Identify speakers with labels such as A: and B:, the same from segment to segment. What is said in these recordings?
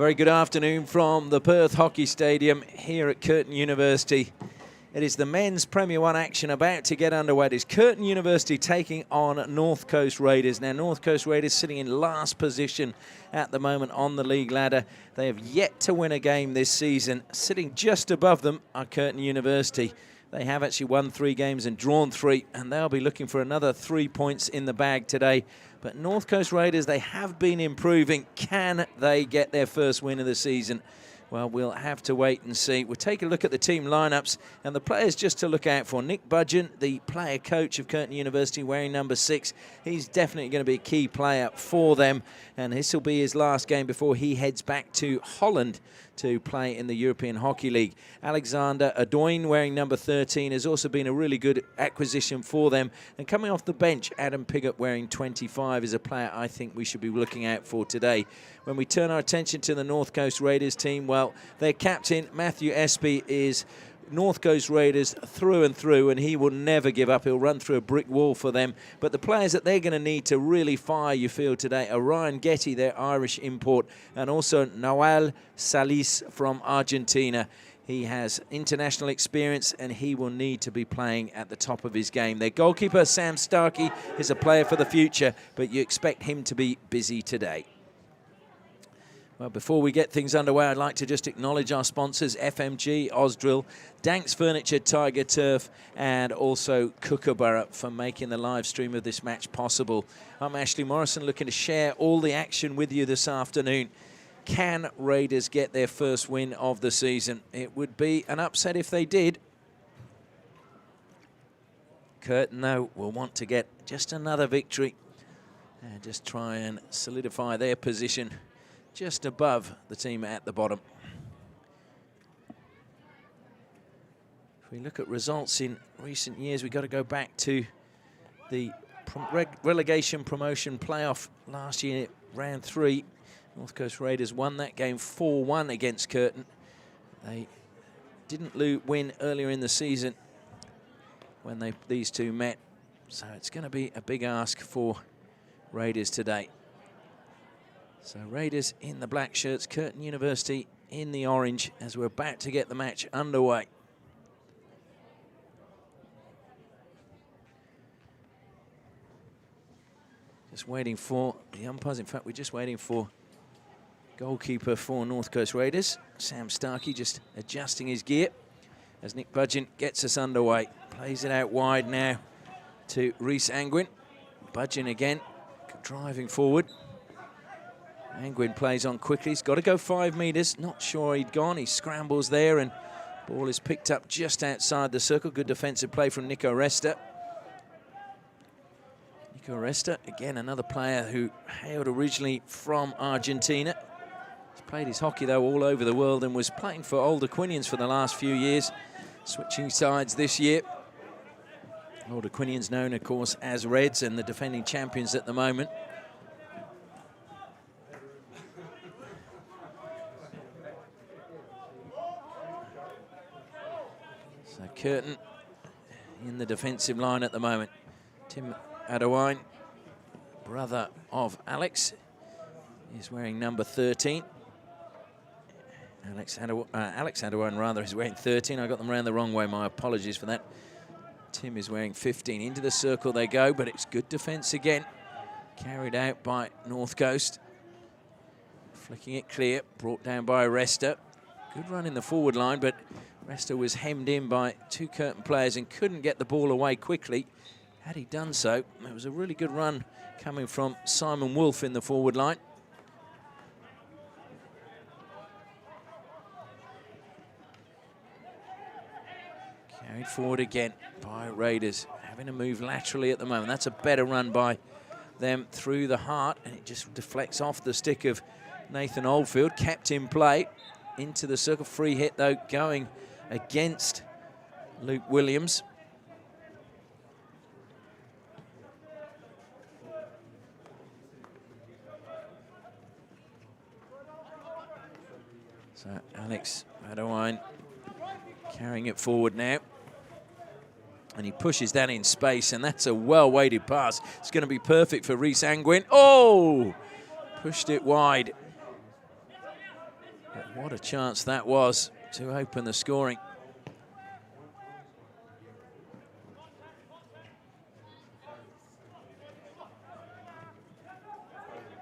A: very good afternoon from the Perth Hockey Stadium here at Curtin University. It is the men's Premier 1 action about to get underway. It is Curtin University taking on North Coast Raiders. Now, North Coast Raiders sitting in last position at the moment on the league ladder. They have yet to win a game this season. Sitting just above them are Curtin University. They have actually won 3 games and drawn 3, and they'll be looking for another 3 points in the bag today. But North Coast Raiders, they have been improving. Can they get their first win of the season? Well, we'll have to wait and see. We'll take a look at the team lineups and the players just to look out for. Nick Budgeon, the player coach of Curtin University, wearing number 6. He's definitely going to be a key player for them, and this will be his last game before he heads back to Holland to play in the European Hockey League. Alexander Adoin, wearing number 13, has also been a really good acquisition for them. And coming off the bench, Adam Pigott, wearing 25, is a player I think we should be looking out for today. When we turn our attention to the North Coast Raiders team, well, their captain, Matthew Espy, is North Coast Raiders through and through, and he will never give up. He'll run through a brick wall for them. But the players that they're going to need to really fire, you feel, today are Ryan Getty, their Irish import, and also Noel Salis from Argentina. He has international experience, and he will need to be playing at the top of his game. Their goalkeeper, Sam Starkey, is a player for the future, but you expect him to be busy today. Well, before we get things underway, I'd like to just acknowledge our sponsors, FMG, Osdrill, Danks Furniture, Tiger Turf, and also Kookaburra for making the live stream of this match possible. I'm Ashley Morrison, looking to share all the action with you this afternoon. Can Raiders get their first win of the season? It would be an upset if they did. Curtin, though, will want to get just another victory and just try and solidify their position just above the team at the bottom. If we look at results in recent years, we've got to go back to the relegation promotion playoff last year, round 3. North Coast Raiders won that game 4-1 against Curtin. They didn't win earlier in the season when these two met, so it's going to be a big ask for Raiders today. So Raiders in the black shirts, Curtin University in the orange, as we're about to get the match underway. Just waiting for the umpires. In fact, we're just waiting for goalkeeper for North Coast Raiders, Sam Starkey, just adjusting his gear as Nick Budgeon gets us underway. Plays it out wide now to Rhys Angwin. Budgeon again, driving forward. Angwin plays on quickly. He's got to go 5 metres. Not sure he'd gone. He scrambles there, and ball is picked up just outside the circle. Good defensive play from Nico Resta. Nico Resta, again, another player who hailed originally from Argentina. He's played his hockey, though, all over the world and was playing for Older Quinians for the last few years, switching sides this year. Older Quinians known, of course, as Reds and the defending champions at the moment. So Curtin in the defensive line at the moment. Tim Adewine, brother of Alex, is wearing number 13. Alex Adewine, rather, is wearing 13. I got them around the wrong way. My apologies for that. Tim is wearing 15. Into the circle they go, but it's good defense again. Carried out by North Coast. Flicking it clear, brought down by Resta. Good run in the forward line, but Resta was hemmed in by 2 Curtin players and couldn't get the ball away quickly. Had he done so, it was a really good run coming from Simon Wolfe in the forward line. Carried forward again by Raiders, having to move laterally at the moment. That's a better run by them through the heart, and it just deflects off the stick of Nathan Oldfield. Kept in play into the circle. Free hit, though, going against Luke Williams. So Alex Adewine carrying it forward now. And he pushes that in space, and that's a well-weighted pass. It's going to be perfect for Rhys Angwin. Oh! Pushed it wide. But what a chance that was to open the scoring.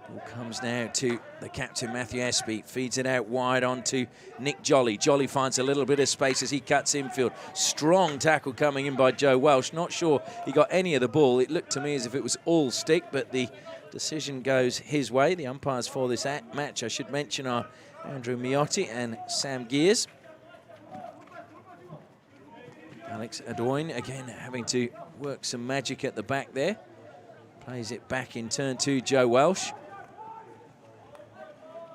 A: Ball comes now to the captain, Matthew Espy. Feeds it out wide onto Nick Jolly. Jolly finds a little bit of space as he cuts infield. Strong tackle coming in by Joe Welsh. Not sure he got any of the ball. It looked to me as if it was all stick, but the decision goes his way. The umpires for this match, I should mention, are Andrew Miotti and Sam Gears. Alex Adoyne again having to work some magic at the back there. Plays it back in turn to Joe Welsh.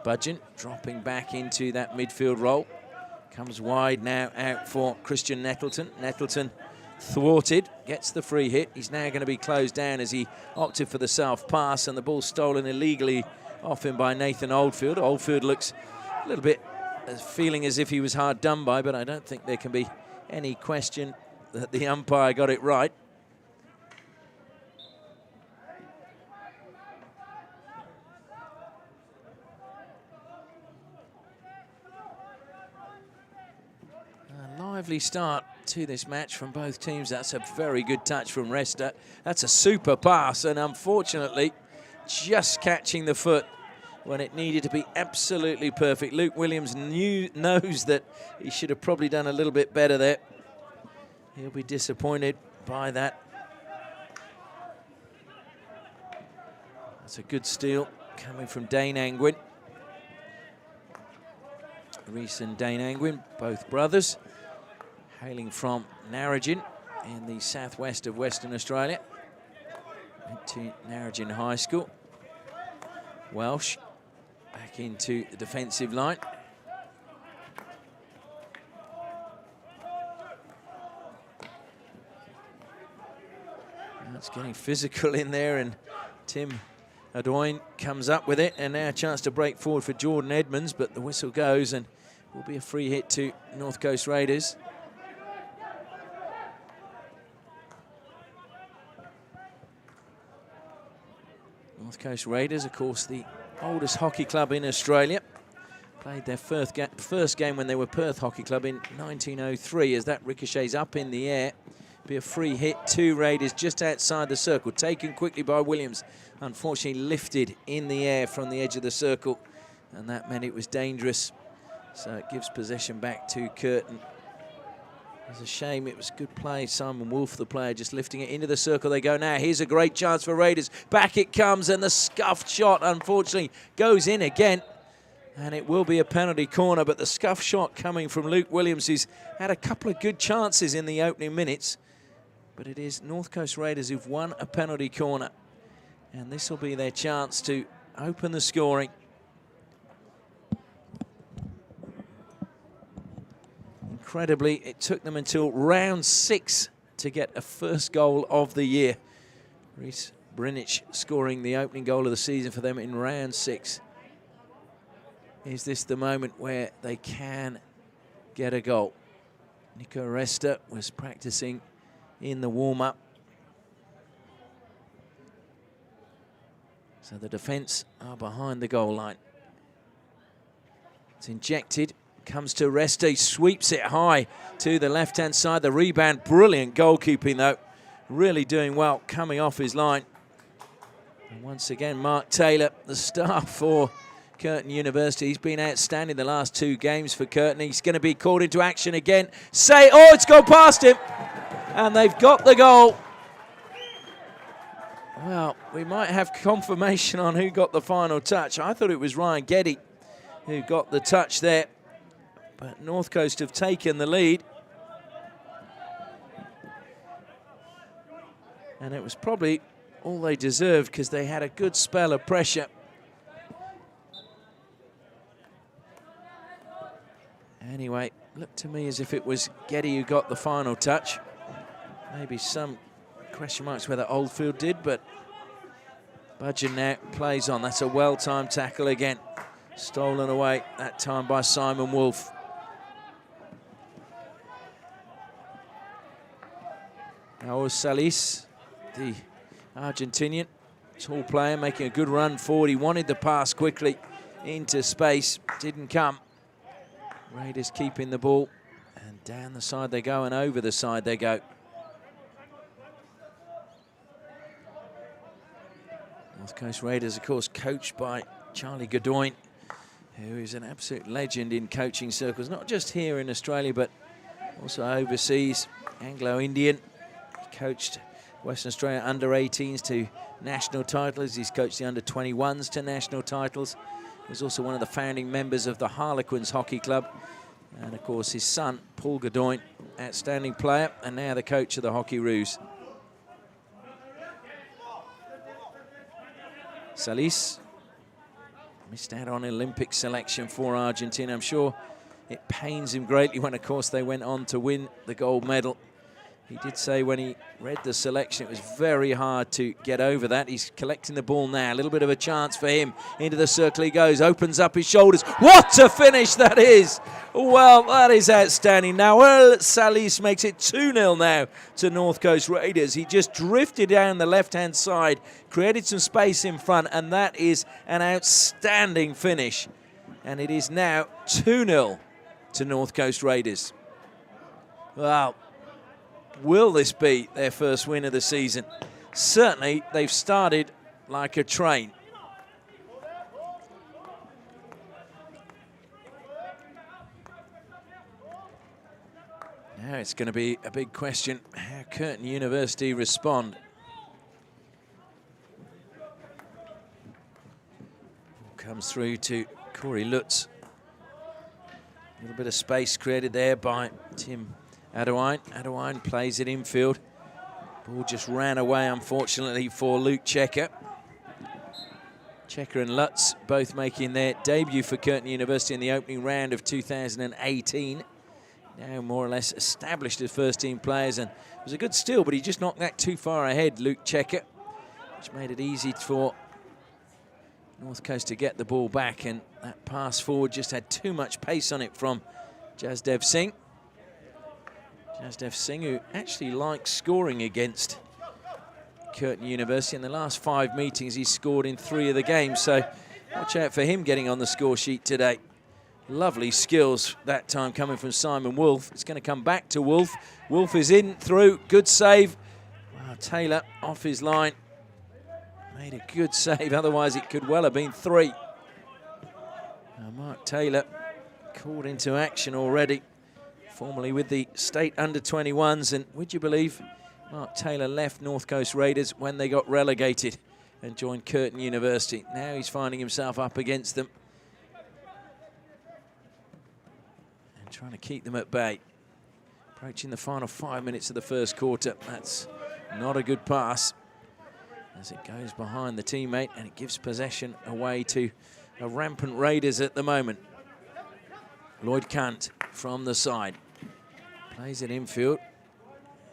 A: Budgeon dropping back into that midfield role. Comes wide now out for Christian Nettleton. Nettleton thwarted, gets the free hit. He's now going to be closed down as he opted for the self pass, and the ball stolen illegally off him by Nathan Oldfield. Oldfield looks a little bit feeling as if he was hard done by, but I don't think there can be any question that the umpire got it right. A lively start to this match from both teams. That's a very good touch from Resta. That's a super pass, and unfortunately just catching the foot when it needed to be absolutely perfect. Luke Williams knows that he should have probably done a little bit better there. He'll be disappointed by that. That's a good steal coming from Dane Angwin. Reese and Dane Angwin, both brothers, hailing from Narrogin in the southwest of Western Australia. Went to Narrogin High School. Welsh back into the defensive line. It's getting physical in there, and Tim Adoyne comes up with it, and now a chance to break forward for Jordan Edmonds, but the whistle goes and will be a free hit to North Coast Raiders. North Coast Raiders, of course, the oldest hockey club in Australia. Played their first game when they were Perth Hockey Club in 1903, as that ricochets up in the air. Be a free hit to Raiders just outside the circle, taken quickly by Williams. Unfortunately lifted in the air from the edge of the circle, and that meant it was dangerous. So it gives possession back to Curtin. It's a shame, it was good play. Simon Wolfe, the player, just lifting it into the circle. They go now. Here's a great chance for Raiders. Back it comes, and the scuffed shot, unfortunately, goes in again. And it will be a penalty corner, but the scuff shot coming from Luke Williams, who's had a couple of good chances in the opening minutes. But it is North Coast Raiders who've won a penalty corner. And this will be their chance to open the scoring. Incredibly, it took them until round 6 to get a first goal of the year. Reese Brinich scoring the opening goal of the season for them in round 6. Is this the moment where they can get a goal? Nico Resta was practicing in the warm-up. So the defence are behind the goal line. It's injected, comes to Resta, sweeps it high to the left-hand side. The rebound, brilliant goalkeeping though. Really doing well, coming off his line. And once again, Mark Taylor, the star for Curtin University. He's been outstanding the last 2 games for Curtin. He's going to be called into action again. Oh, it's gone past him. And they've got the goal. Well, we might have confirmation on who got the final touch. I thought it was Ryan Geddy who got the touch there. But North Coast have taken the lead. And it was probably all they deserved because they had a good spell of pressure. Anyway, looked to me as if it was Geddy who got the final touch. Maybe some question marks whether Oldfield did, but Budgeon now plays on. That's a well-timed tackle again. Stolen away that time by Simon Wolfe. Raul Salis, the Argentinian, tall player, making a good run forward. He wanted the pass quickly into space, didn't come. Raiders keeping the ball. And down the side they go and over the side they go. North Coast Raiders, of course, coached by Charlie Godoyne, who is an absolute legend in coaching circles, not just here in Australia, but also overseas. Anglo-Indian. He coached Western Australia under-18s to national titles. He's coached the under-21s to national titles. He was also one of the founding members of the Harlequins Hockey Club. And, of course, his son, Paul Godoyne, outstanding player, and now the coach of the Hockey Roos. Salis missed out on Olympic selection for Argentina. I'm sure it pains him greatly when, of course, they went on to win the gold medal. He did say when he read the selection, it was very hard to get over that. He's collecting the ball now. A little bit of a chance for him. Into the circle he goes, opens up his shoulders. What a finish that is! Well, that is outstanding. Now, Salis makes it 2-0 now to North Coast Raiders. He just drifted down the left-hand side, created some space in front, and that is an outstanding finish. And it is now 2-0 to North Coast Raiders. Wow. Will this be their first win of the season? Certainly, they've started like a train. Now it's going to be a big question how Curtin University respond. Comes through to Corey Lutz. A little bit of space created there by Tim Adewine. Adewine plays it infield. Ball just ran away, unfortunately, for Luke Checker. Checker and Lutz both making their debut for Curtin University in the opening round of 2018. Now more or less established as first-team players, and it was a good steal, but he just knocked that too far ahead, Luke Checker, which made it easy for North Coast to get the ball back, and that pass forward just had too much pace on it from Jasdev Singh. Jasdev Singh, who actually likes scoring against Curtin University. In the last 5 meetings, he's scored in 3 of the games, so watch out for him getting on the score sheet today. Lovely skills that time coming from Simon Wolf. It's going to come back to Wolf. Wolf is in, through, good save. Wow, Taylor off his line. Made a good save, otherwise it could well have been 3. Now Mark Taylor called into action already, formerly with the state under-21s, and would you believe Mark Taylor left North Coast Raiders when they got relegated and joined Curtin University. Now he's finding himself up against them and trying to keep them at bay. Approaching the final 5 minutes of the first quarter. That's not a good pass as it goes behind the teammate, and it gives possession away to a rampant Raiders at the moment. Lloyd Kant from the side. Plays it infield.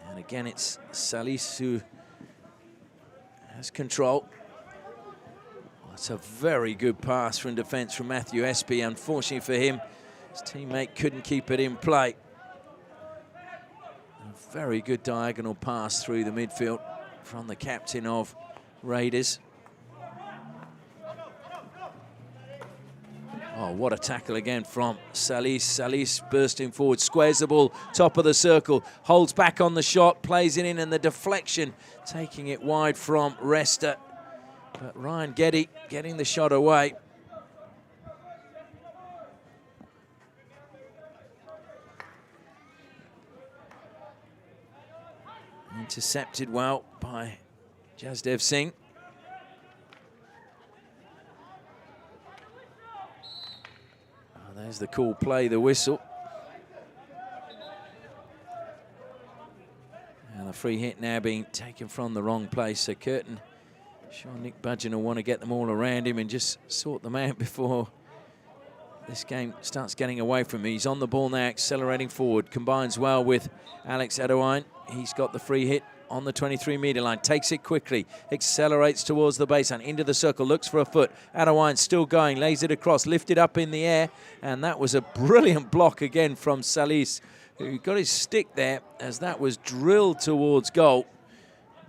A: And again, it's Salis who has control. That's a very good pass from defence from Matthew Espy. Unfortunately for him, his teammate couldn't keep it in play. A very good diagonal pass through the midfield from the captain of Raiders. Oh, what a tackle again from Salis. Salis bursting forward, squares the ball, top of the circle, holds back on the shot, plays it in, and the deflection taking it wide from Resta. But Ryan Getty getting the shot away. Intercepted well by Jasdev Singh. There's the call play, the whistle. And the free hit now being taken from the wrong place. So Curtin, sure Nick Budgeon will want to get them all around him and just sort them out before this game starts getting away from him. He's on the ball now, accelerating forward. Combines well with Alex Adewine. He's got the free hit on the 23-metre line, takes it quickly, accelerates towards the baseline, into the circle, looks for a foot. Adewine still going, lays it across, lifted up in the air, and that was a brilliant block again from Salis, who got his stick there as that was drilled towards goal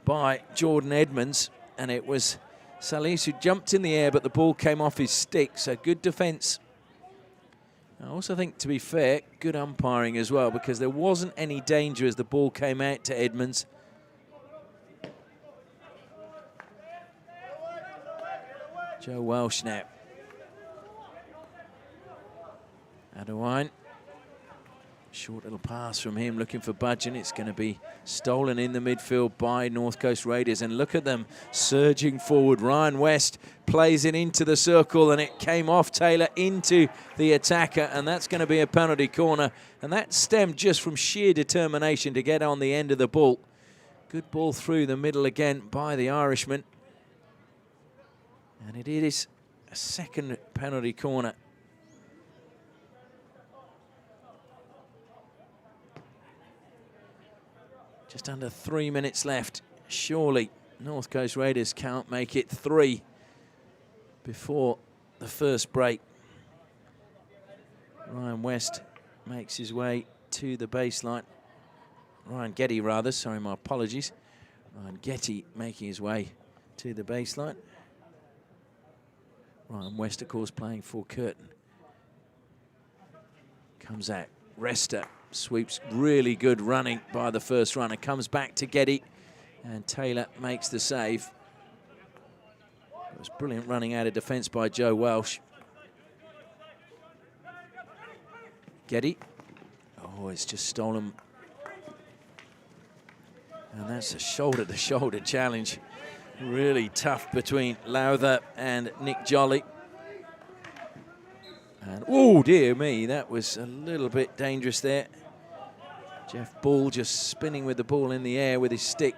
A: by Jordan Edmonds, and it was Salis who jumped in the air, but the ball came off his stick, so good defence I also think, to be fair, good umpiring as well, because there wasn't any danger as the ball came out to Edmonds. Joe Welsh now. Adewine. Short little pass from him, looking for Budgeon. It's going to be stolen in the midfield by North Coast Raiders. And look at them surging forward. Ryan West plays it into the circle, and it came off Taylor into the attacker. And that's going to be a penalty corner. And that stemmed just from sheer determination to get on the end of the ball. Good ball through the middle again by the Irishman. And it is a second penalty corner. Just under 3 minutes left. Surely North Coast Raiders can't make it 3 before the first break. Ryan West makes his way to the baseline. Ryan Getty, rather. Sorry, my apologies. Ryan Getty making his way to the baseline. Ryan West, of course, playing for Curtin. Comes out. Resta sweeps, really good running by the first runner. Comes back to Getty, and Taylor makes the save. It was brilliant running out of defence by Joe Welsh. Getty. Oh, it's just stolen. And that's a shoulder-to-shoulder challenge. Really tough between Lowther and Nick Jolly. And, oh, dear me, that was a little bit dangerous there. Jeff Ball just spinning with the ball in the air with his stick.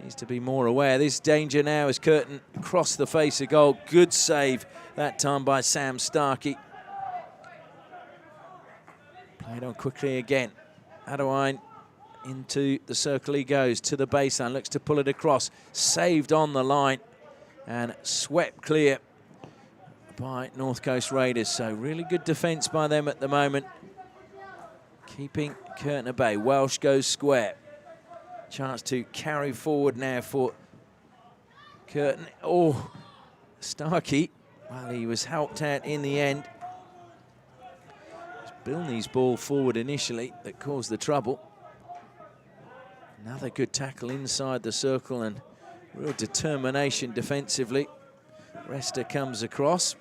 A: Needs to be more aware. This danger now as Curtin crossed the face of goal. Good save that time by Sam Starkey. Played on quickly again. Adewine into the circle he goes, to the baseline, looks to pull it across. Saved on the line and swept clear by North Coast Raiders. So really good defence by them at the moment, keeping Curtin at bay. Welsh goes square. Chance to carry forward now for Curtin. Oh, Starkey, well, he was helped out in the end. It was Bilney's ball forward initially that caused the trouble. Another good tackle inside the circle and real determination defensively. Resta comes across.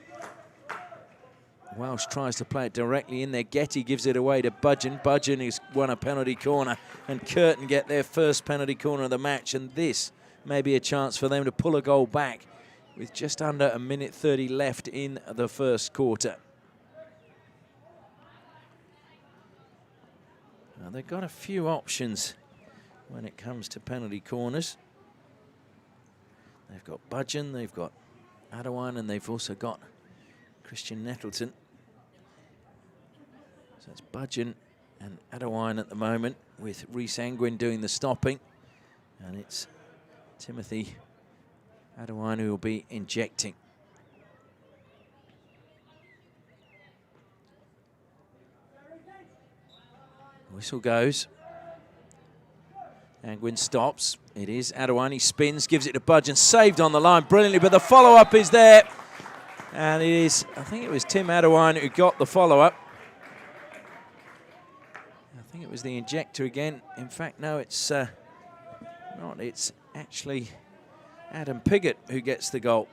A: Welsh tries to play it directly in there. Getty gives it away to Budgeon. Budgeon has won a penalty corner, and Curtin get their first penalty corner of the match. And this may be a chance for them to pull a goal back with just under 1:30 left in the first quarter. Now, they've got a few options when it comes to penalty corners. They've got Budgeon, they've got Adewine, and they've also got Christian Nettleton. So it's Budgeon and Adewine at the moment, with Rhys Angwin doing the stopping. And it's Timothy Adewine who will be injecting. Whistle goes. Angwin stops. It is Adewine. He spins, gives it to Budgeon. Saved on the line brilliantly, but the follow-up is there. And it is, I think it was Tim Adewine who got the follow-up. I think it was the injector again. In fact, no, it's not. It's actually Adam Piggott who gets the goal.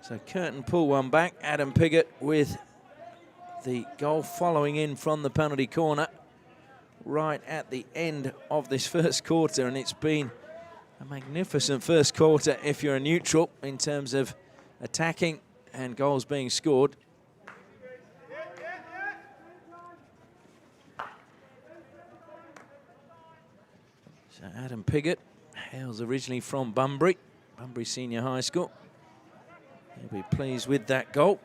A: So Curtin pull one back. Adam Piggott with the goal following in from the penalty corner right at the end of this first quarter, and it's been a magnificent first quarter if you're a neutral in terms of attacking and goals being scored. So Adam Piggott hails originally from Bunbury Senior High School. He'll be pleased with that goal.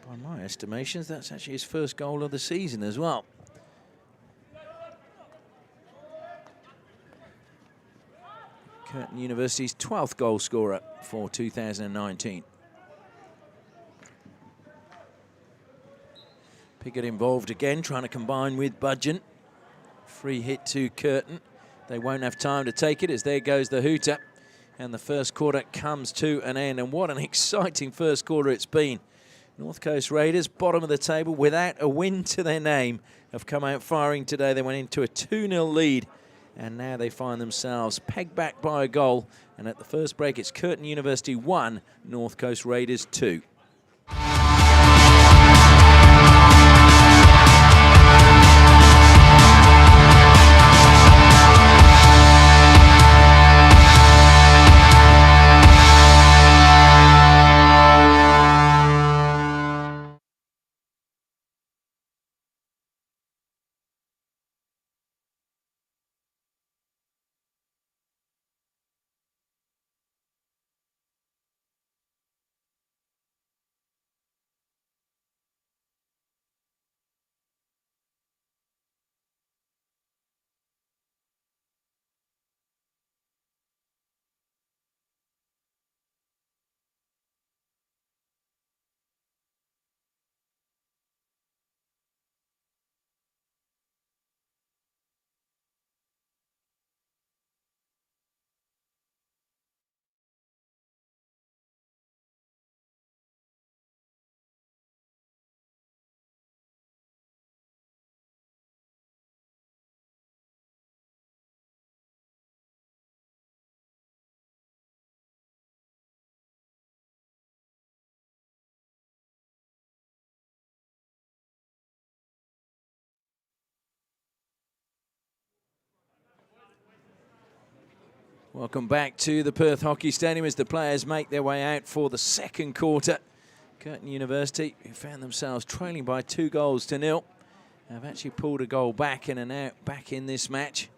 A: By my estimations, that's actually his first goal of the season as well. Curtin University's 12th goal scorer for 2019. Piggott involved again, trying to combine with Budgeon. Free hit to Curtin. They won't have time to take it as there goes the hooter. And the first quarter comes to an end. And what an exciting first quarter it's been. North Coast Raiders, bottom of the table, without a win to their name, have come out firing today. They went into a 2-0 lead, and now they find themselves pegged back by a goal. And at the first break, it's Curtin University 1, North Coast Raiders 2. Welcome back to the Perth Hockey Stadium as the players make their way out for the second quarter. Curtin University, who found themselves trailing by 2-0, have actually pulled a goal back and are now back in this match.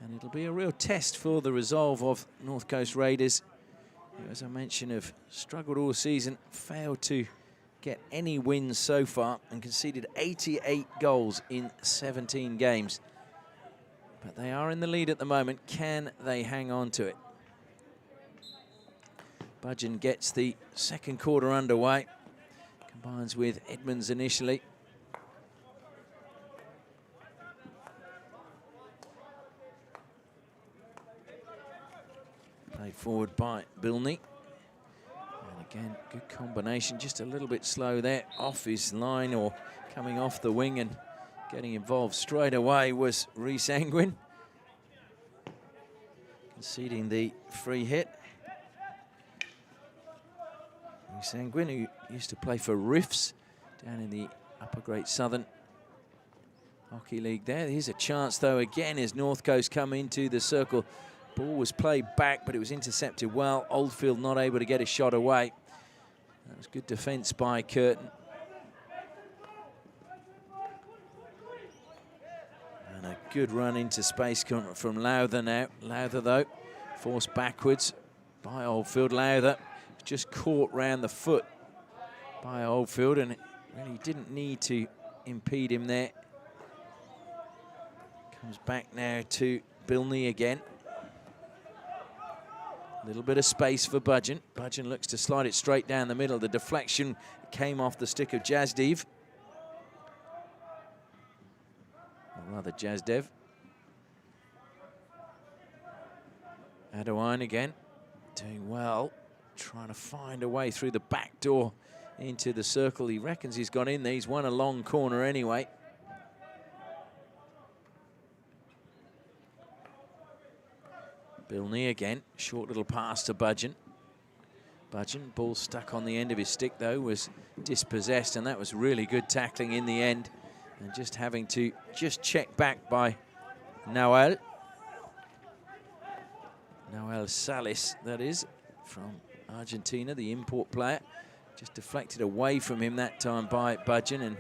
A: And it'll be a real test for the resolve of North Coast Raiders, who, as I mentioned, have struggled all season, failed to get any wins so far, and conceded 88 goals in 17 games. But they are in the lead at the moment. Can they hang on to it? Budgeon gets the second quarter underway. Combines with Edmonds initially. Played forward by Bilney. And again, good combination. Just a little bit slow there. Off his line or coming off the wing, and getting involved straight away was Rhys Angwin, conceding the free hit. Rhys Angwin, who used to play for Riffs down in the Upper Great Southern Hockey League there. Here's a chance, though, again, as North Coast come into the circle. Ball was played back, but it was intercepted well. Oldfield not able to get a shot away. That was good defence by Curtin. A good run into space from Lowther now. Lowther, though, forced backwards by Oldfield. Lowther just caught round the foot by Oldfield, and it really didn't need to impede him there. Comes back now to Bilney again. A little bit of space for Budgeon. Budgeon looks to slide it straight down the middle. The deflection came off the stick of Jazdev. Rather Jazdev. Adewine again, doing well, trying to find a way through the back door into the circle. He reckons he's got in there. He's won a long corner anyway. Bilney again, short little pass to Budgeon. Budgeon, ball stuck on the end of his stick though, was dispossessed, and that was really good tackling in the end. And just having to check back by Noel. Noel Salis, that is, from Argentina, the import player. Just deflected away from him that time by Budgeon, and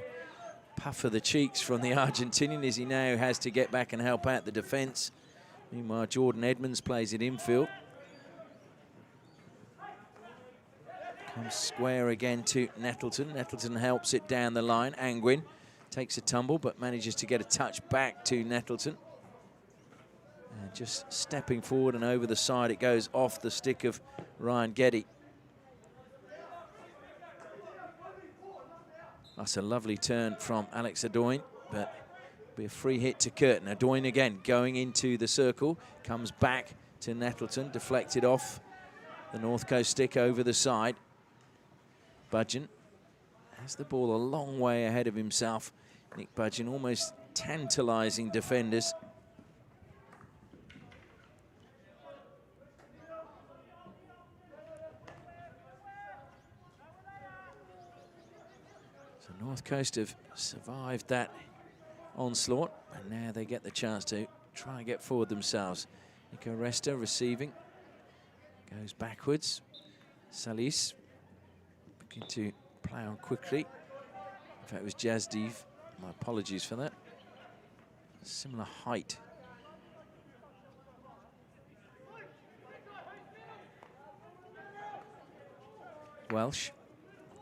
A: puff of the cheeks from the Argentinian as he now has to get back and help out the defence. Meanwhile, Jordan Edmonds plays it infield. Comes square again to Nettleton. Nettleton helps it down the line. Angwin takes a tumble, but manages to get a touch back to Nettleton. And just stepping forward and over the side, it goes off the stick of Ryan Geddy. That's a lovely turn from Alex Adewine, but be a free hit to Curtin. Adewine again going into the circle, comes back to Nettleton, deflected off the North Coast stick over the side. Budgeon has the ball a long way ahead of himself. Nick Budgeon, almost tantalising defenders. So North Coast have survived that onslaught, and now they get the chance to try and get forward themselves. Nico Resta receiving, goes backwards. Salis looking to play on quickly. In fact, it was Jazdiv. My apologies for that. Similar height. Welsh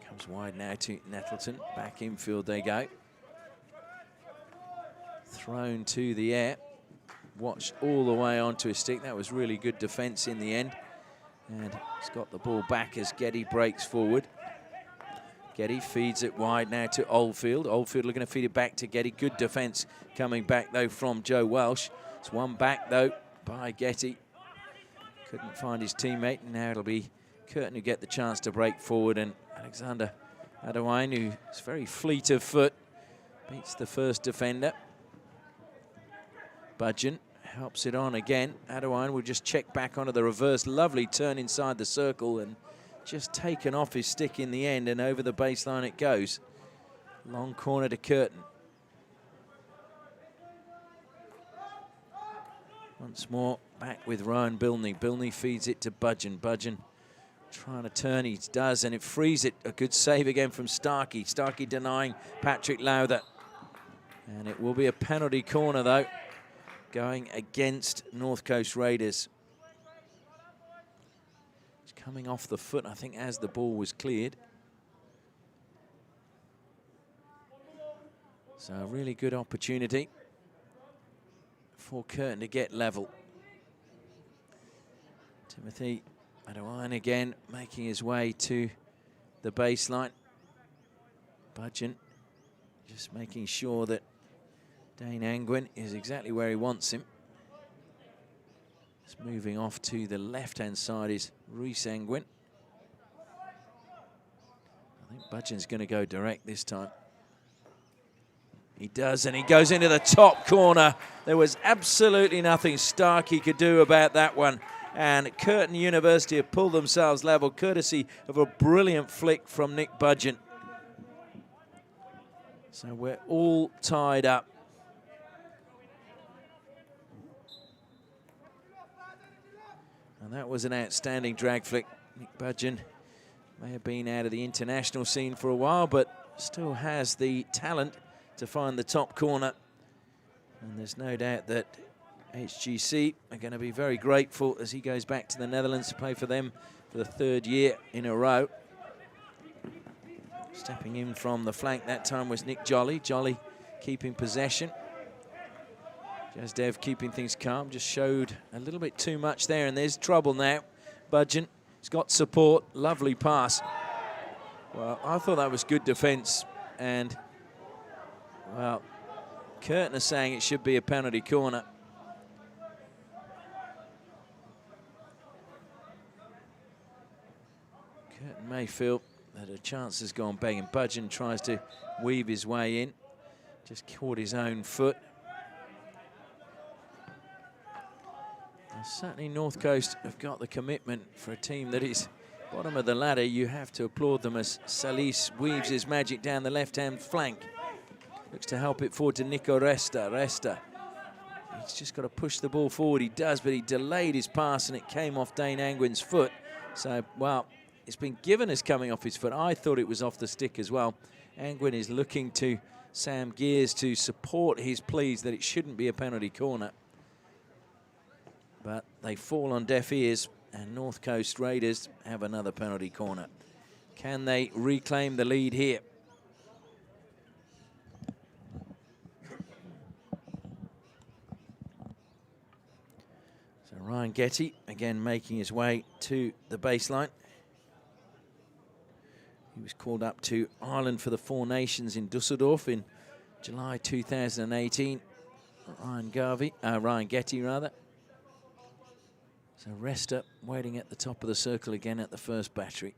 A: comes wide now to Nettleton. Back infield they go. Thrown to the air. Watched all the way onto his stick. That was really good defence in the end. And he's got the ball back as Getty breaks forward. Getty feeds it wide now to Oldfield. Oldfield looking to feed it back to Getty. Good defence coming back, though, from Joe Welsh. It's one back, though, by Getty. Couldn't find his teammate. And now it'll be Curtin who get the chance to break forward. And Alexander Adewine, who's very fleet of foot, beats the first defender. Budgeon helps it on again. Adewine will just check back onto the reverse. Lovely turn inside the circle and just taken off his stick in the end, and over the baseline it goes. Long corner to Curtin. Once more back with Ryan Bilney. Bilney feeds it to Budgeon. Budgeon trying to turn, he does, and it frees it. A good save again from Starkey. Starkey denying Patrick Lowther. And it will be a penalty corner, though, going against North Coast Raiders. It's coming off the foot, I think, as the ball was cleared. So a really good opportunity for Curtin to get level. Timothy Adewine again making his way to the baseline. Budgeon just making sure that Dane Angwin is exactly where he wants him. Just moving off to the left-hand side is Rhys Angwin. I think Budgeon's going to go direct this time. He does, and he goes into the top corner. There was absolutely nothing Starkey could do about that one. And Curtin University have pulled themselves level, courtesy of a brilliant flick from Nick Budgeon. So we're all tied up. And that was an outstanding drag flick. Nick Budgeon may have been out of the international scene for a while, but still has the talent to find the top corner. And there's no doubt that HGC are going to be very grateful as he goes back to the Netherlands to play for them for the third year in a row. Stepping in from the flank that time was Nick Jolly. Jolly keeping possession. Jazdev keeping things calm, just showed a little bit too much there, and there's trouble now. Budgeon, he's got support, lovely pass. Well, I thought that was good defence, and, well, Curtin is saying it should be a penalty corner. Curtin may feel that a chance has gone begging. Budgeon tries to weave his way in, just caught his own foot. Certainly North Coast have got the commitment for a team that is bottom of the ladder. You have to applaud them as Salis weaves his magic down the left-hand flank. Looks to help it forward to Nico Resta. Resta, he's just got to push the ball forward. He does, but he delayed his pass and it came off Dane Angwin's foot. So, well, it's been given as coming off his foot. I thought it was off the stick as well. Angwin is looking to Sam Gears to support his pleas that it shouldn't be a penalty corner. But they fall on deaf ears, and North Coast Raiders have another penalty corner. Can they reclaim the lead here? So Ryan Getty, again, making his way to the baseline. He was called up to Ireland for the Four Nations in Dusseldorf in July 2018. Ryan Getty, rather. So Resta waiting at the top of the circle again at the first battery.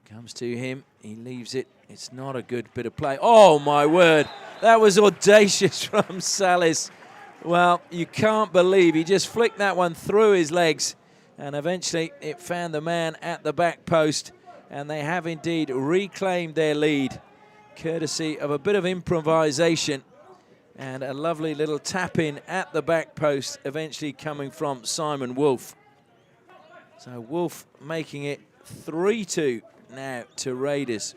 A: Comes to him, he leaves it. It's not a good bit of play. Oh my word, that was audacious from Salis. Well, you can't believe he just flicked that one through his legs, and eventually it found the man at the back post, and they have indeed reclaimed their lead, courtesy of a bit of improvisation and a lovely little tap in at the back post, eventually coming from Simon Wolf. So Wolf making it 3-2 now to Raiders.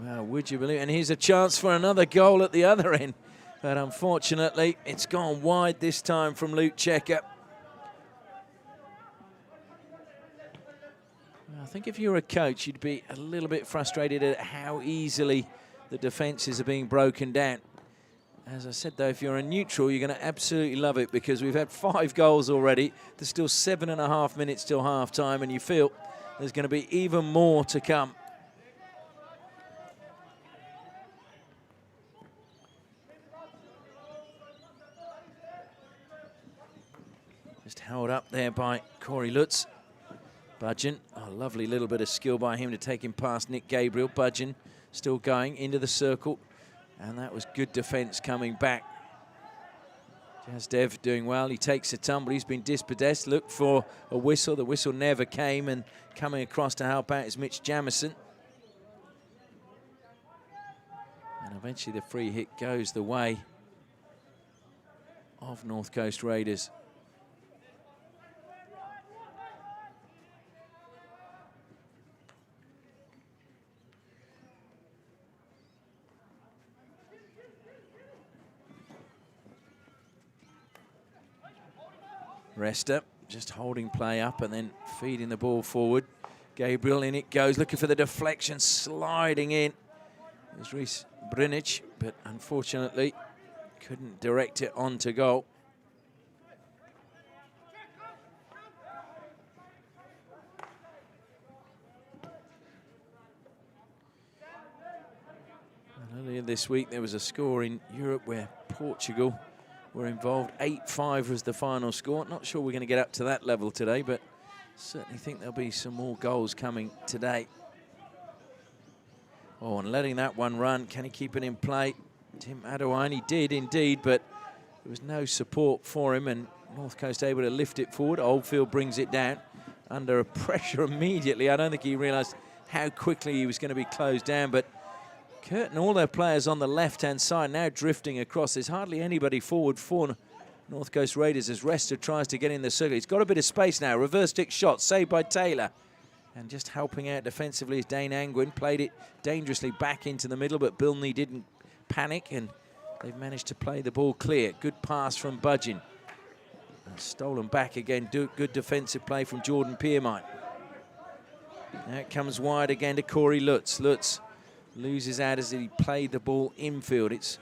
A: Well, would you believe? And here's a chance for another goal at the other end. But unfortunately, it's gone wide this time from Luke Checker. I think if you were a coach, you'd be a little bit frustrated at how easily the defences are being broken down. As I said, though, if you're a neutral, you're going to absolutely love it, because we've had 5 goals already. There's still 7.5 minutes till half-time, and you feel there's going to be even more to come. Just held up there by Corey Lutz. Budgeon, a lovely little bit of skill by him to take him past Nick Gabriel. Budgeon still going into the circle, and that was good defence coming back. Jazdev doing well. He takes a tumble. He's been dispossessed. Looked for a whistle. The whistle never came, and coming across to help out is Mitch Jamison. And eventually the free hit goes the way of North Coast Raiders. Resta just holding play up and then feeding the ball forward. Gabriel, in it goes, looking for the deflection, sliding in. There's Rhys Brinic, but unfortunately couldn't direct it onto goal. And earlier this week there was a score in Europe where Portugal were involved. 8-5 was the final score. Not sure we're going to get up to that level today, but certainly think there'll be some more goals coming today. Oh, and letting that one run. Can he keep it in play? Tim Adewine, he did indeed, but there was no support for him, and North Coast able to lift it forward. Oldfield brings it down under pressure immediately. I don't think he realised how quickly he was going to be closed down, but Curtin, all their players on the left-hand side now drifting across. There's hardly anybody forward for North Coast Raiders as Resta tries to get in the circle. He's got a bit of space now. Reverse stick shot saved by Taylor. And just helping out defensively is Dane Angwin. Played it dangerously back into the middle, but Bilney didn't panic, and they've managed to play the ball clear. Good pass from Budgeon. Stolen back again. Good defensive play from Jordan Piermont. Now it comes wide again to Corey Lutz. Lutz loses out as he played the ball infield. It's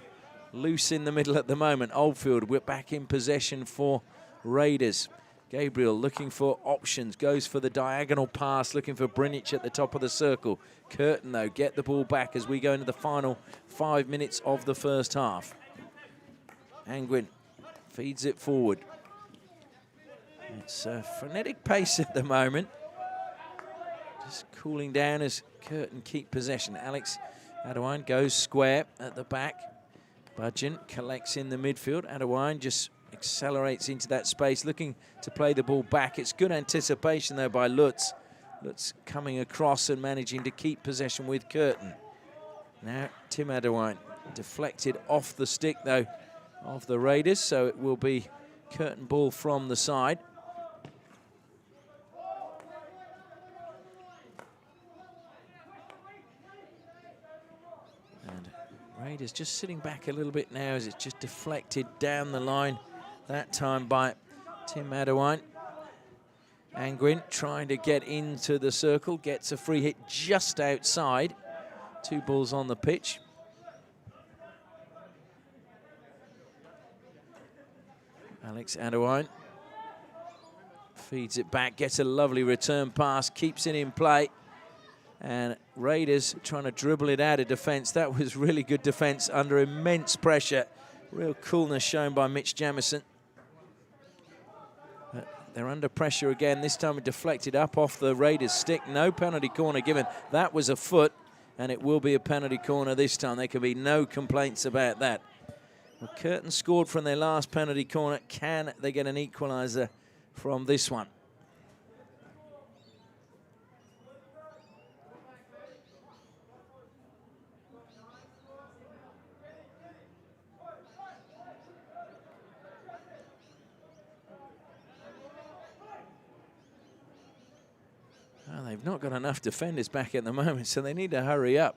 A: loose in the middle at the moment. Oldfield, we're back in possession for Raiders. Gabriel looking for options, goes for the diagonal pass, looking for Brinic at the top of the circle. Curtin, though, get the ball back as we go into the final 5 minutes of the first half. Angwin feeds it forward. It's a frenetic pace at the moment. Just cooling down as Curtin keep possession. Alex Adewine goes square at the back. Budgeon collects in the midfield. Adewine just accelerates into that space, looking to play the ball back. It's good anticipation, though, by Lutz. Lutz coming across and managing to keep possession with Curtin. Now, Tim Adewine deflected off the stick, though, of the Raiders, so it will be Curtin ball from the side. Raiders just sitting back a little bit now as it's just deflected down the line, that time by Tim Adewine. Angwin trying to get into the circle, gets a free hit just outside. 2 balls on the pitch. Alex Adewine feeds it back, gets a lovely return pass, keeps it in play. And Raiders trying to dribble it out of defence. That was really good defence under immense pressure. Real coolness shown by Mitch Jamison. But they're under pressure again. This time it deflected up off the Raiders' stick. No penalty corner given. That was a foot, and it will be a penalty corner this time. There can be no complaints about that. Well, Curtin scored from their last penalty corner. Can they get an equaliser from this one? Well, they've not got enough defenders back at the moment, so they need to hurry up.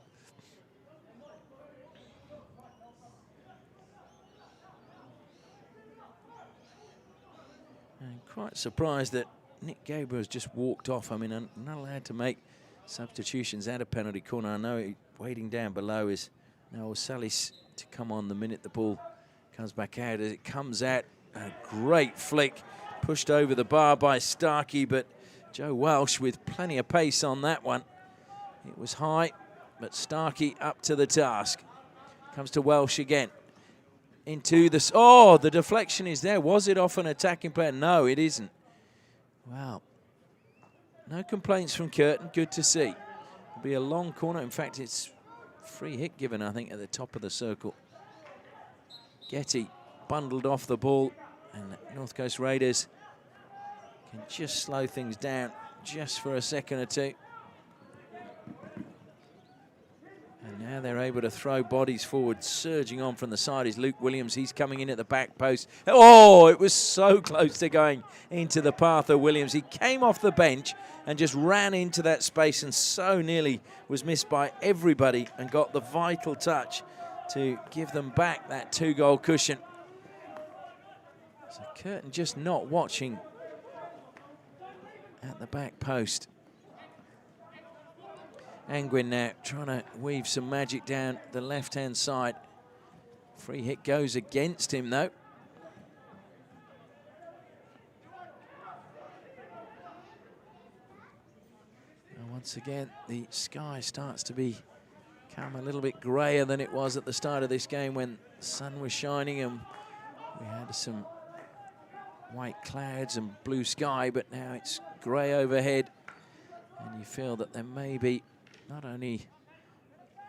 A: And quite surprised that Nick Gabriel's just walked off. I mean, I'm not allowed to make substitutions at a penalty corner. I know waiting down below is now Salis to come on the minute the ball comes back out. As it comes out, a great flick, pushed over the bar by Starkey, but Joe Welsh with plenty of pace on that one. It was high, but Starkey up to the task. Comes to Welsh again. Into the... Oh, the deflection is there. Was it off an attacking player? No, it isn't. Wow. No complaints from Curtin. Good to see. It'll be a long corner. In fact, it's free hit given, I think, at the top of the circle. Getty bundled off the ball, and North Coast Raiders can just slow things down just for a second or two. And now they're able to throw bodies forward. Surging on from the side is Luke Williams. He's coming in at the back post. Oh, it was so close to going into the path of Williams. He came off the bench and just ran into that space and so nearly was missed by everybody and got the vital touch to give them back that 2-goal cushion. So Curtin just not watching at the back post. Angwin now trying to weave some magic down the left-hand side. Free hit goes against him, though. And once again, the sky starts to become a little bit grayer than it was at the start of this game when the sun was shining and we had some white clouds and blue sky, but now it's grey overhead, and you feel that there may be not only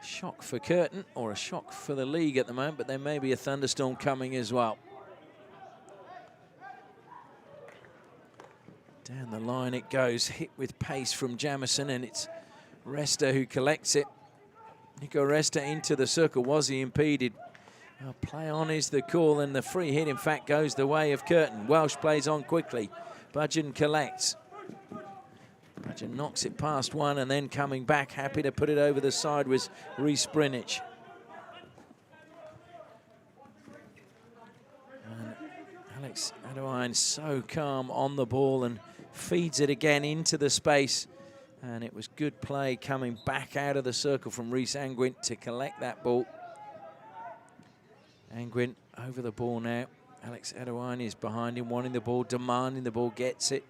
A: a shock for Curtin or a shock for the league at the moment, but there may be a thunderstorm coming as well. Down the line it goes, hit with pace from Jamison, and it's Resta who collects it. Nico Resta into the circle. Was he impeded? Well, play on is the call, and the free hit, in fact, goes the way of Curtin. Welsh plays on quickly. Budgeon collects. Budgeon knocks it past one, and then coming back, happy to put it over the side, was Rhys Brinich. And Alex Adewine so calm on the ball and feeds it again into the space. And it was good play coming back out of the circle from Rhys Angwin to collect that ball. Angwin over the ball now. Alex Adewine is behind him, wanting the ball, demanding the ball, gets it.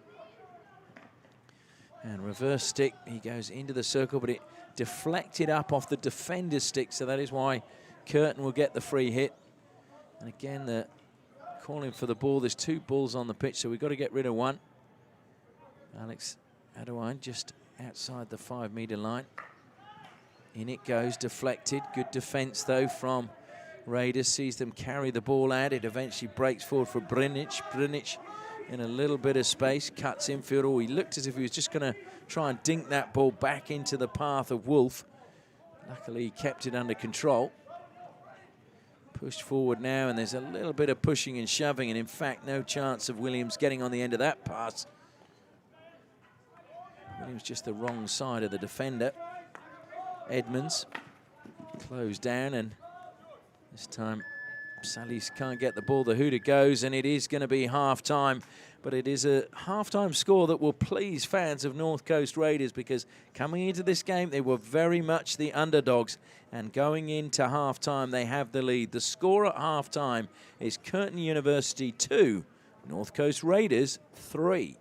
A: And reverse stick, he goes into the circle, but it deflected up off the defender's stick, so that is why Curtin will get the free hit. And again, the calling for the ball. There's 2 balls on the pitch, so we've got to get rid of one. Alex Adewine just outside the 5-metre line. In it goes, deflected. Good defence, though, from Raiders. Sees them carry the ball out. It eventually breaks forward for Brinich. Brinich in a little bit of space, cuts infield. Oh, he looked as if he was just going to try and dink that ball back into the path of Wolf. Luckily, he kept it under control. Pushed forward now, and there's a little bit of pushing and shoving, and in fact, no chance of Williams getting on the end of that pass. Williams just the wrong side of the defender. Edmonds closed down, and this time Salis can't get the ball. The hooter goes, and it is going to be half-time. But it is a half-time score that will please fans of North Coast Raiders, because coming into this game, they were very much the underdogs. And going into half-time, they have the lead. The score at half-time is Curtin University 2, North Coast Raiders 3.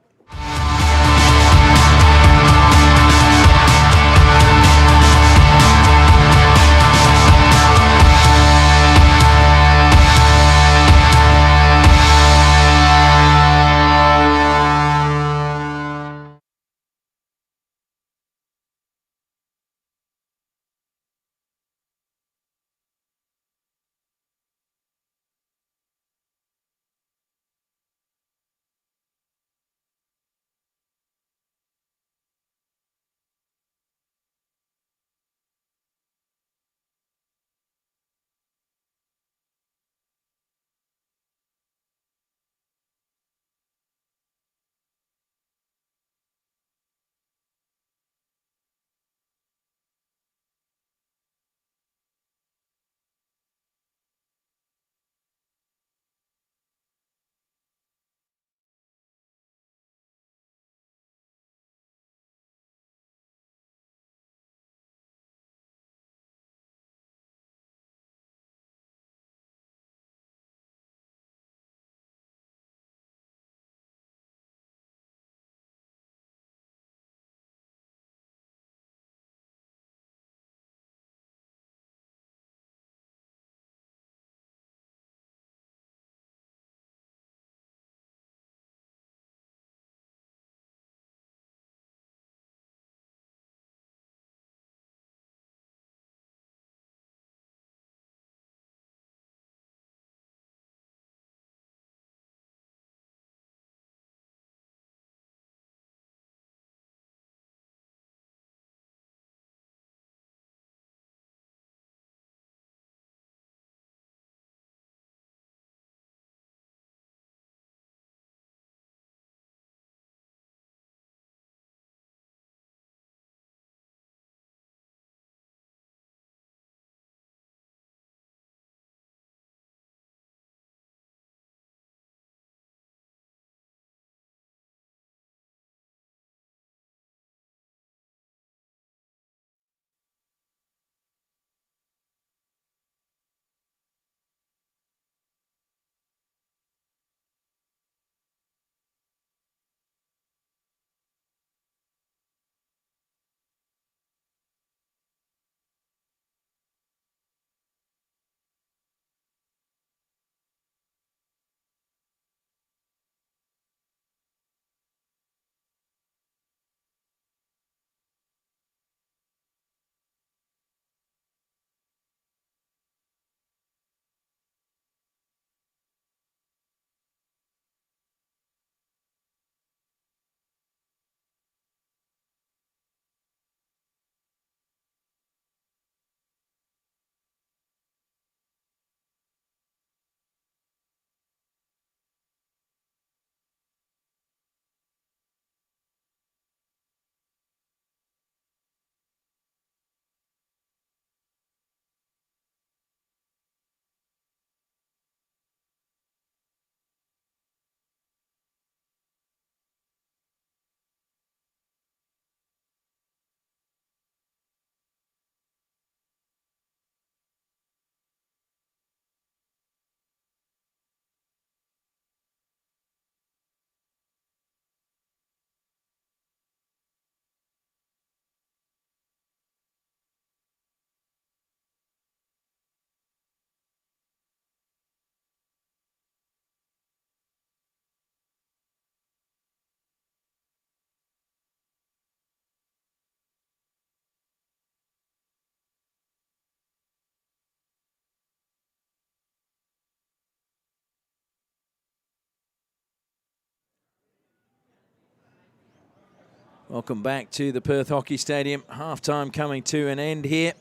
A: Welcome back to the Perth Hockey Stadium. Half-time coming to an end here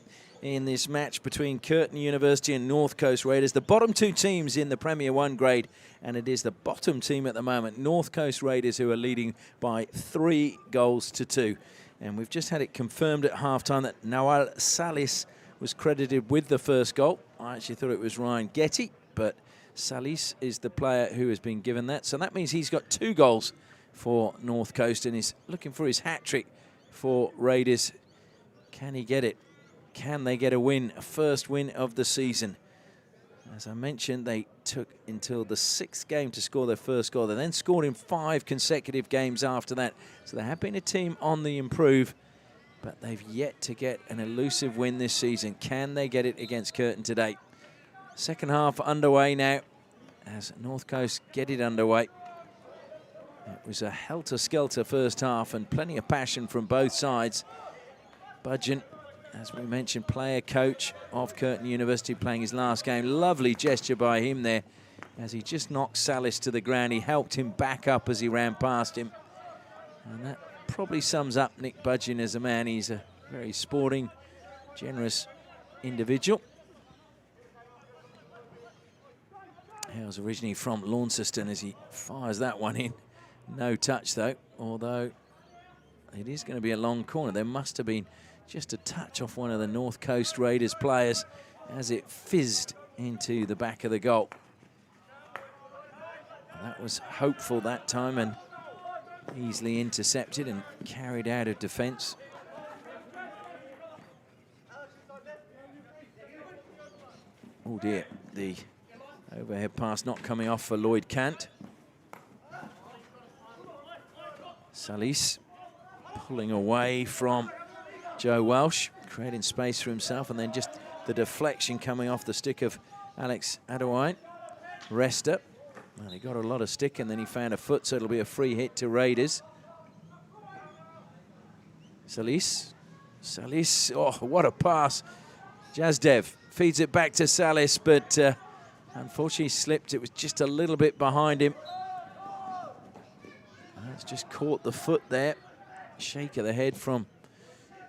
A: in this match between Curtin University and North Coast Raiders. The bottom two teams in the Premier 1 grade, and it is the bottom team at the moment, North Coast Raiders, who are leading by 3 goals to 2. And we've just had it confirmed at half-time that Noel Salis was credited with the first goal. I actually thought it was Ryan Getty, but Salis is the player who has been given that. So that means he's got 2 goals for North Coast and is looking for his hat-trick for Raiders. Can he get it? Can they get a win, a first win of the season? As I mentioned, they took until the 6th game to score their first goal. They then scored in 5 consecutive games after that. So they have been a team on the improve, but they've yet to get an elusive win this season. Can they get it against Curtin today? Second half underway now as North Coast get it underway. It was a helter-skelter first half and plenty of passion from both sides. Budgeon, as we mentioned, player coach of Curtin University, playing his last game. Lovely gesture by him there as he just knocked Salis to the ground. He helped him back up as he ran past him. And that probably sums up Nick Budgeon as a man. He's a very sporting, generous individual. He was originally from Launceston as he fires that one in. No touch though, although it is going to be a long corner. There must have been just a touch off one of the North Coast Raiders players as it fizzed into the back of the goal. That was hopeful that time and easily intercepted and carried out of defence. Oh dear, the overhead pass not coming off for Lloyd Cant. Salis pulling away from Joe Welsh, creating space for himself, and then just the deflection coming off the stick of Alex Adewine. Resta, well, he got a lot of stick and then he found a foot, so it'll be a free hit to Raiders. Salis, oh, what a pass. Jazdev feeds it back to Salis, but unfortunately slipped. It was just a little bit behind him. It's just caught the foot there. Shake of the head from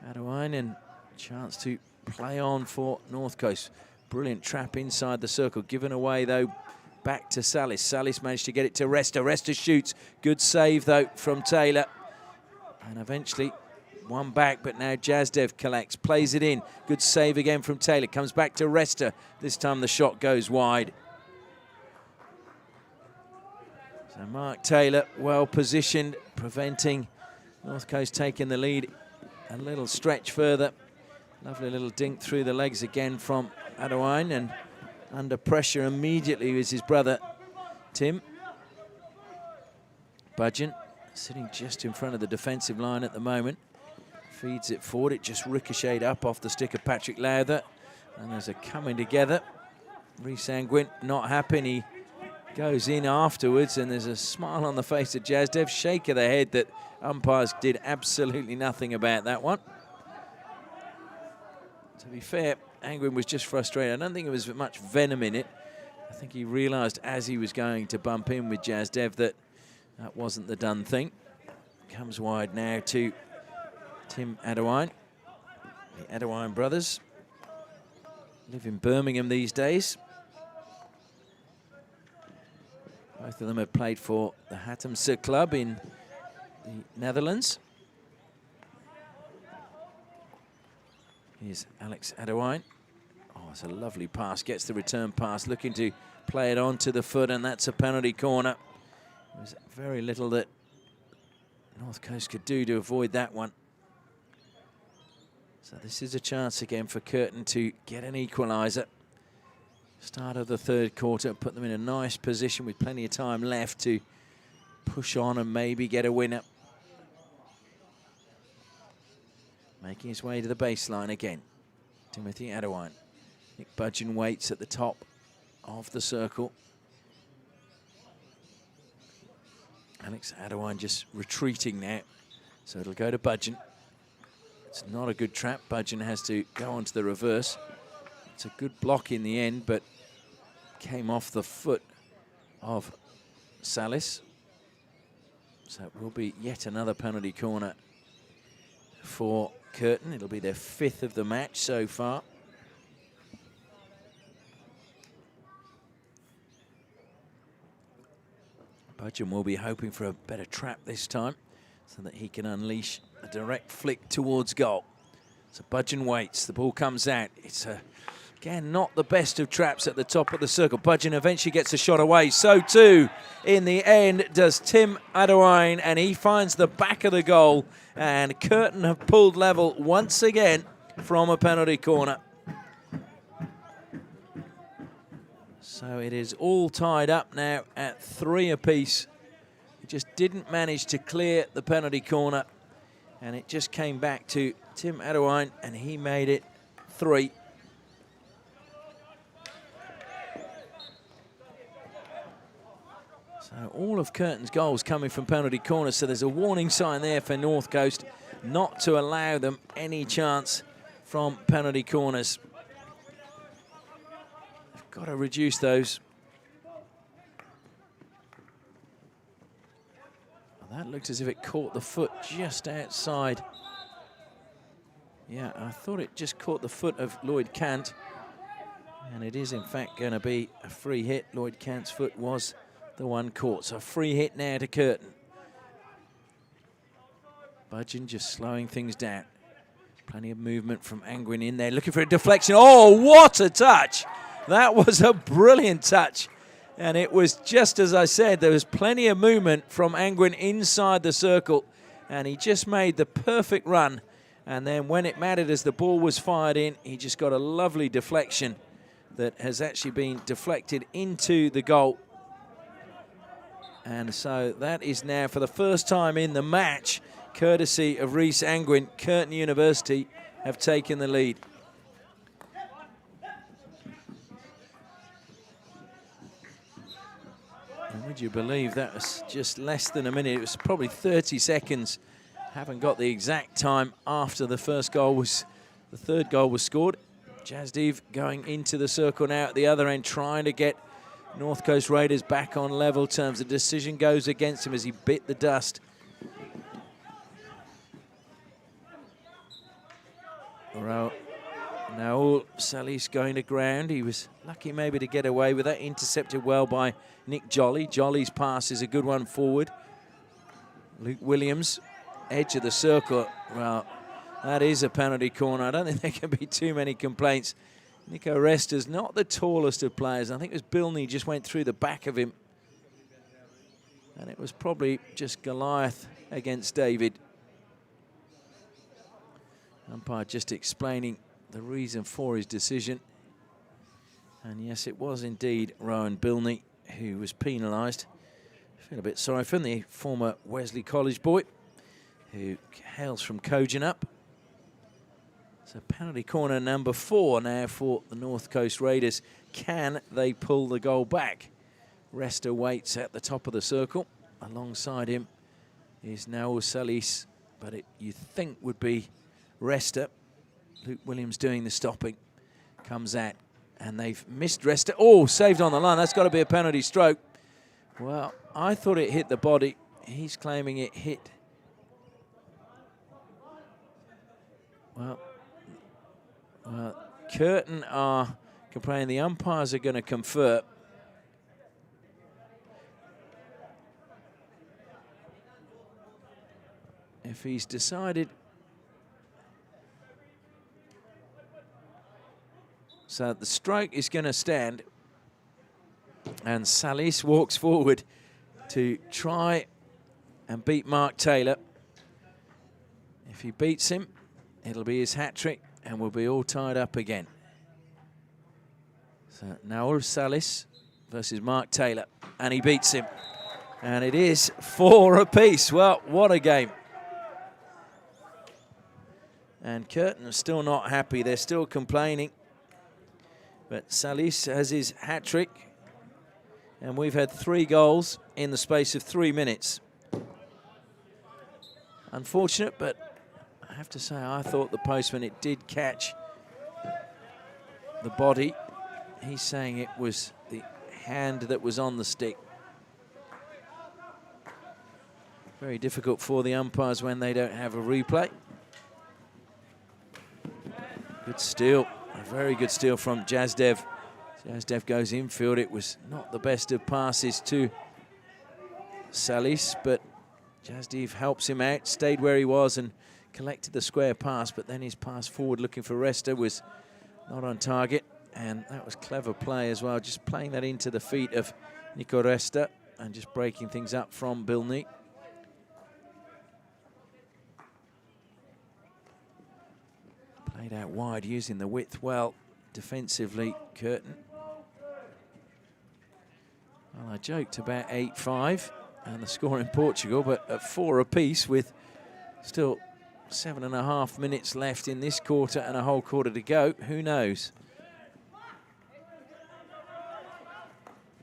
A: Adewine and chance to play on for North Coast. Brilliant trap inside the circle. Given away, though, back to Salis. Salis managed to get it to Resta. Resta shoots. Good save, though, from Taylor. And eventually one back, but now Jazdev collects. Plays it in. Good save again from Taylor. Comes back to Resta. This time the shot goes wide. So Mark Taylor well positioned, preventing North Coast taking the lead a little stretch further. Lovely little dink through the legs again from Adewine, and under pressure immediately is his brother Tim. Budgeon sitting just in front of the defensive line at the moment. Feeds it forward, it just ricocheted up off the stick of Patrick Lowther, and there's a coming together. Rhys Angwin not happy, he goes in afterwards, and there's a smile on the face of Jazdev. Shake of the head that umpires did absolutely nothing about that one. To be fair, Angwin was just frustrated. I don't think there was much venom in it. I think he realised as he was going to bump in with Jazdev that that wasn't the done thing. Comes wide now to Tim Adewine. The Adewine brothers live in Birmingham these days. Both of them have played for the Hattemse club in the Netherlands. Here's Alex Adewine. Oh, it's a lovely pass. Gets the return pass, looking to play it on to the foot, and that's a penalty corner. There's very little that North Coast could do to avoid that one. So this is a chance again for Curtin to get an equaliser. Start of the third quarter, put them in a nice position with plenty of time left to push on and maybe get a winner. Making his way to the baseline again, Timothy Adewine. Nick Budgeon waits at the top of the circle. Alex Adewine just retreating now, so it'll go to Budgeon. It's not a good trap. Budgeon has to go onto the reverse. It's a good block in the end, but came off the foot of Salis. So it will be yet another penalty corner for Curtin. It'll be their 5th of the match so far. Budgeon will be hoping for a better trap this time so that he can unleash a direct flick towards goal. So Budgeon waits, the ball comes out. It's again not the best of traps at the top of the circle. Budgeon eventually gets a shot away. So too, in the end, does Tim Adewine, and he finds the back of the goal. And Curtin have pulled level once again from a penalty corner. So it is all tied up now at 3 apiece. He just didn't manage to clear the penalty corner, and it just came back to Tim Adewine, and he made it 3. So all of Curtin's goals coming from penalty corners, so there's a warning sign there for North Coast not to allow them any chance from penalty corners. Got to reduce those. Well, that looked as if it caught the foot just outside. Yeah, I thought it just caught the foot of Lloyd Cant. And it is, in fact, going to be a free hit. Lloyd Cant's foot was the one caught. So a free hit now to Curtin. Budgeon just slowing things down. Plenty of movement from Angwin in there, looking for a deflection. Oh, what a touch! That was a brilliant touch. And it was just as I said, there was plenty of movement from Angwin inside the circle. And he just made the perfect run. And then when it mattered as the ball was fired in, he just got a lovely deflection that has actually been deflected into the goal. And so that is now, for the first time in the match, courtesy of Rhys Angwin, Curtin University have taken the lead. And would you believe that was just less than a minute? It was probably 30 seconds. Haven't got the exact time after the third goal was scored. Jasdev going into the circle now at the other end, trying to get North Coast Raiders back on level terms. The decision goes against him as he bit the dust. Now Salis going to ground. He was lucky maybe to get away with that. Intercepted well by Nick Jolly. Jolly's pass is a good one forward. Luke Williams, edge of the circle. Well, that is a penalty corner. I don't think there can be too many complaints. Nico Resta's not the tallest of players. I think it was Bilney just went through the back of him. And it was probably just Goliath against David. Umpire just explaining the reason for his decision. And yes, it was indeed Rowan Bilney who was penalised. I feel a bit sorry for him, the former Wesley College boy who hails from Kojonup. So penalty corner number 4 now for the North Coast Raiders. Can they pull the goal back? Resta waits at the top of the circle. Alongside him is Naul Salis, but it you think would be Resta. Luke Williams doing the stopping. Comes at, and they've missed Resta. Oh, saved on the line. That's got to be a penalty stroke. Well, I thought it hit the body. He's claiming it hit. Well, Curtin are complaining. The umpires are going to confer. If he's decided. So the strike is going to stand. And Salis walks forward to try and beat Mark Taylor. If he beats him, it'll be his hat-trick and we'll be all tied up again. So Naul Salis versus Mark Taylor, and he beats him. And it is 4 apiece. Well, what a game. And Curtin are still not happy. They're still complaining. But Salis has his hat-trick. And we've had 3 goals in the space of 3 minutes. Unfortunate, but I have to say, I thought the postman, it did catch the body. He's saying it was the hand that was on the stick. Very difficult for the umpires when they don't have a replay. Good steal, a very good steal from Jazdev. Jazdev goes infield. It was not the best of passes to Salis, but Jazdev helps him out, stayed where he was and collected the square pass, but then his pass forward looking for Resta was not on target, and that was clever play as well, just playing that into the feet of Nico Resta and just breaking things up from Bilny. Played out wide, using the width well defensively, Curtin. Well, I joked about 8-5 and the score in Portugal, but at 4 apiece with still 7.5 minutes left in this quarter and a whole quarter to go, who knows?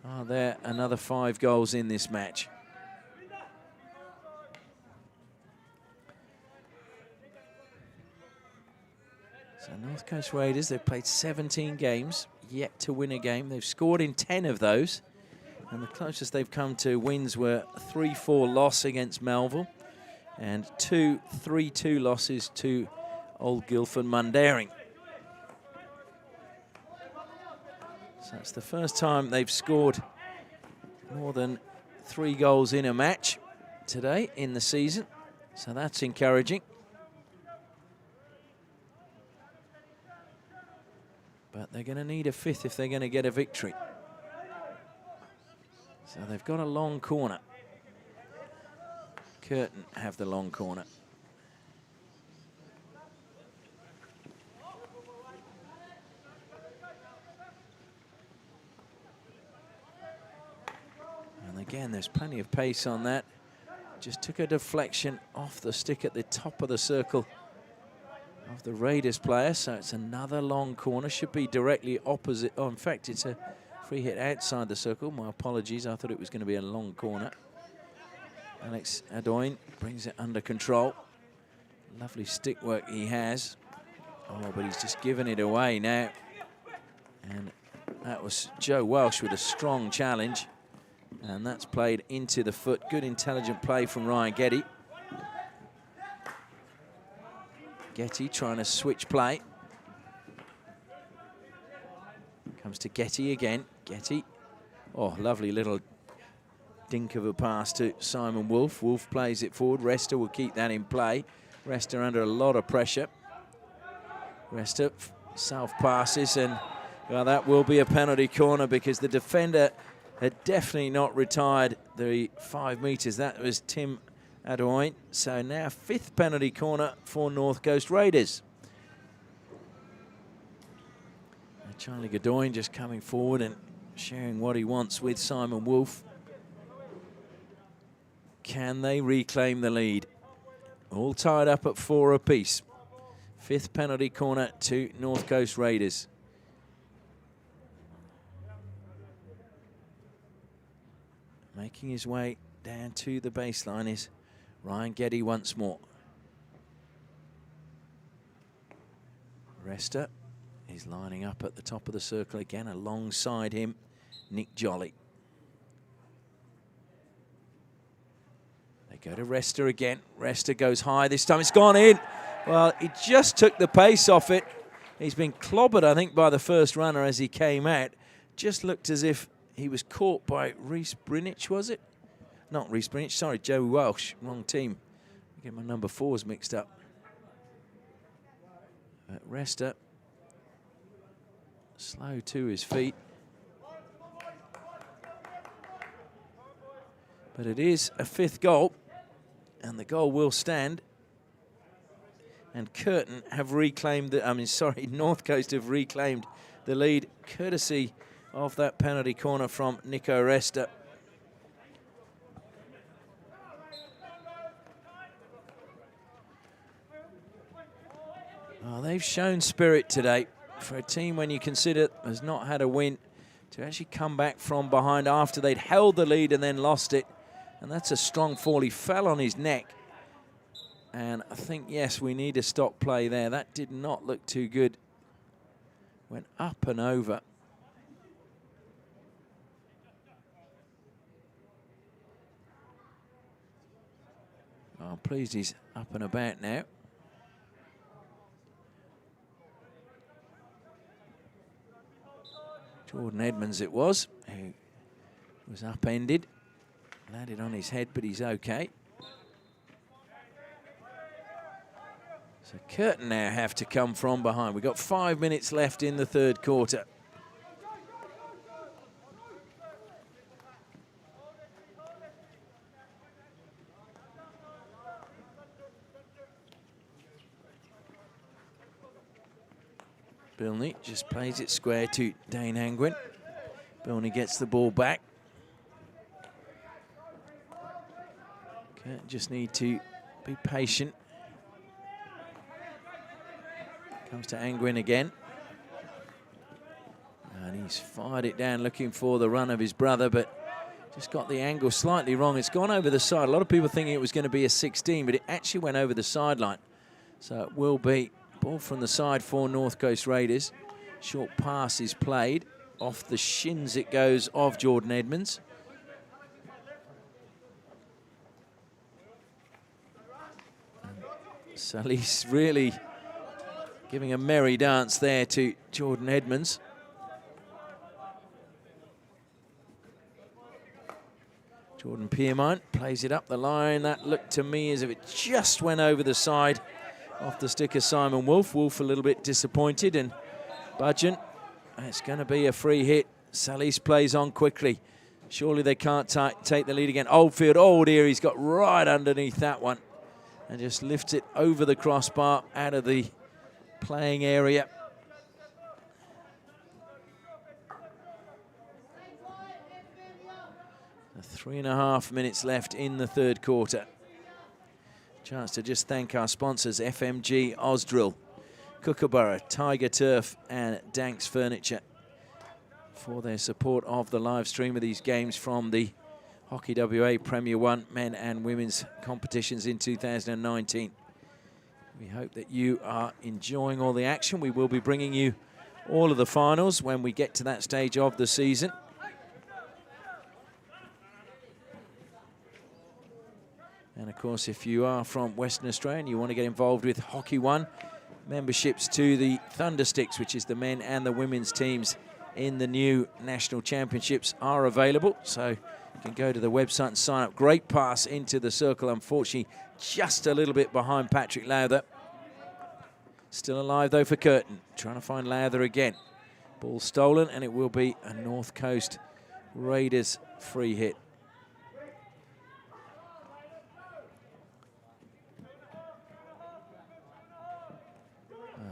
A: Are there another 5 goals in this match? So North Coast Raiders, they've played 17 games, yet to win a game. They've scored in 10 of those. And the closest they've come to wins were a 3-4 loss against Melville and 2 3-2 losses to Old Guildford Mundaring. So it's the first time they've scored more than 3 goals in a match today in the season. So that's encouraging. But they're going to need a 5th if they're going to get a victory. So they've got a long corner. Curtin have the long corner. And again, there's plenty of pace on that. Just took a deflection off the stick at the top of the circle of the Raiders player. So it's another long corner. Should be directly opposite. Oh, in fact, it's a free hit outside the circle. My apologies. I thought it was going to be a long corner. Alex Adoin brings it under control. Lovely stick work he has. Oh, but he's just given it away now. And that was Joe Welsh with a strong challenge. And that's played into the foot. Good intelligent play from Ryan Getty. Getty trying to switch play. Comes to Getty again. Getty. Oh, lovely little dink of a pass to Simon Wolfe. Wolfe plays it forward. Resta will keep that in play. Resta under a lot of pressure. Resta self passes, and well, that will be a penalty corner because the defender had definitely not retired the 5 meters. That was Tim Adoin. So now 5th penalty corner for North Coast Raiders. Charlie Godoyne just coming forward and sharing what he wants with Simon Wolfe. Can they reclaim the lead? All tied up at 4 apiece. 5th penalty corner to North Coast Raiders. Making his way down to the baseline is Ryan Getty once more. Resta is lining up at the top of the circle again. Alongside him, Nick Jolly. They go to Resta again. Resta goes high. This time it's gone in. Well, he just took the pace off it. He's been clobbered, I think, by the first runner as he came out. Just looked as if he was caught by Rhys Brinich, was it? Not Rhys Brinich, sorry, Joe Welsh. Wrong team. I get my number 4s mixed up. Resta slow to his feet. But it is a 5th goal, and the goal will stand. And Curtin have reclaimed the, North Coast have reclaimed the lead courtesy of that penalty corner from Nico Resta. Oh, they've shown spirit today for a team when you consider has not had a win to actually come back from behind after they'd held the lead and then lost it. And that's a strong fall. He fell on his neck. And I think, yes, we need to stop play there. That did not look too good. Went up and over. Oh, I'm pleased he's up and about now. Jordan Edmonds it was, who was upended. Landed on his head, but he's okay. So Curtin now have to come from behind. We've got 5 minutes left in the third quarter. Bilney just plays it square to Dane Angwin. Bilney gets the ball back. Just need to be patient. Comes to Angwin again. And he's fired it down looking for the run of his brother, but just got the angle slightly wrong. It's gone over the side. A lot of people thinking it was going to be a 16, but it actually went over the sideline. So it will be ball from the side for North Coast Raiders. Short pass is played. Off the shins it goes of Jordan Edmonds. Salis really giving a merry dance there to Jordan Edmonds. Jordan Piermont plays it up the line. That looked to me as if it just went over the side off the stick of Simon Wolf. Wolf a little bit disappointed, and Budgeon, it's going to be a free hit. Salis plays on quickly. Surely they can't take the lead again. Oldfield, oh dear, he's got right underneath that one and just lifts it over the crossbar out of the playing area. So 3.5 minutes left in the third quarter. Chance to just thank our sponsors, FMG Osdrill, Kookaburra, Tiger Turf and Danks Furniture for their support of the live stream of these games from the Hockey WA Premier 1 men and women's competitions in 2019. We hope that you are enjoying all the action. We will be bringing you all of the finals when we get to that stage of the season. And of course, if you are from Western Australia and you want to get involved with Hockey 1, memberships to the Thundersticks, which is the men and the women's teams in the new national championships, are available. So you can go to the website and sign up. Great pass into the circle. Unfortunately, just a little bit behind Patrick Lowther. Still alive, though, for Curtin. Trying to find Lowther again. Ball stolen, and it will be a North Coast Raiders free hit.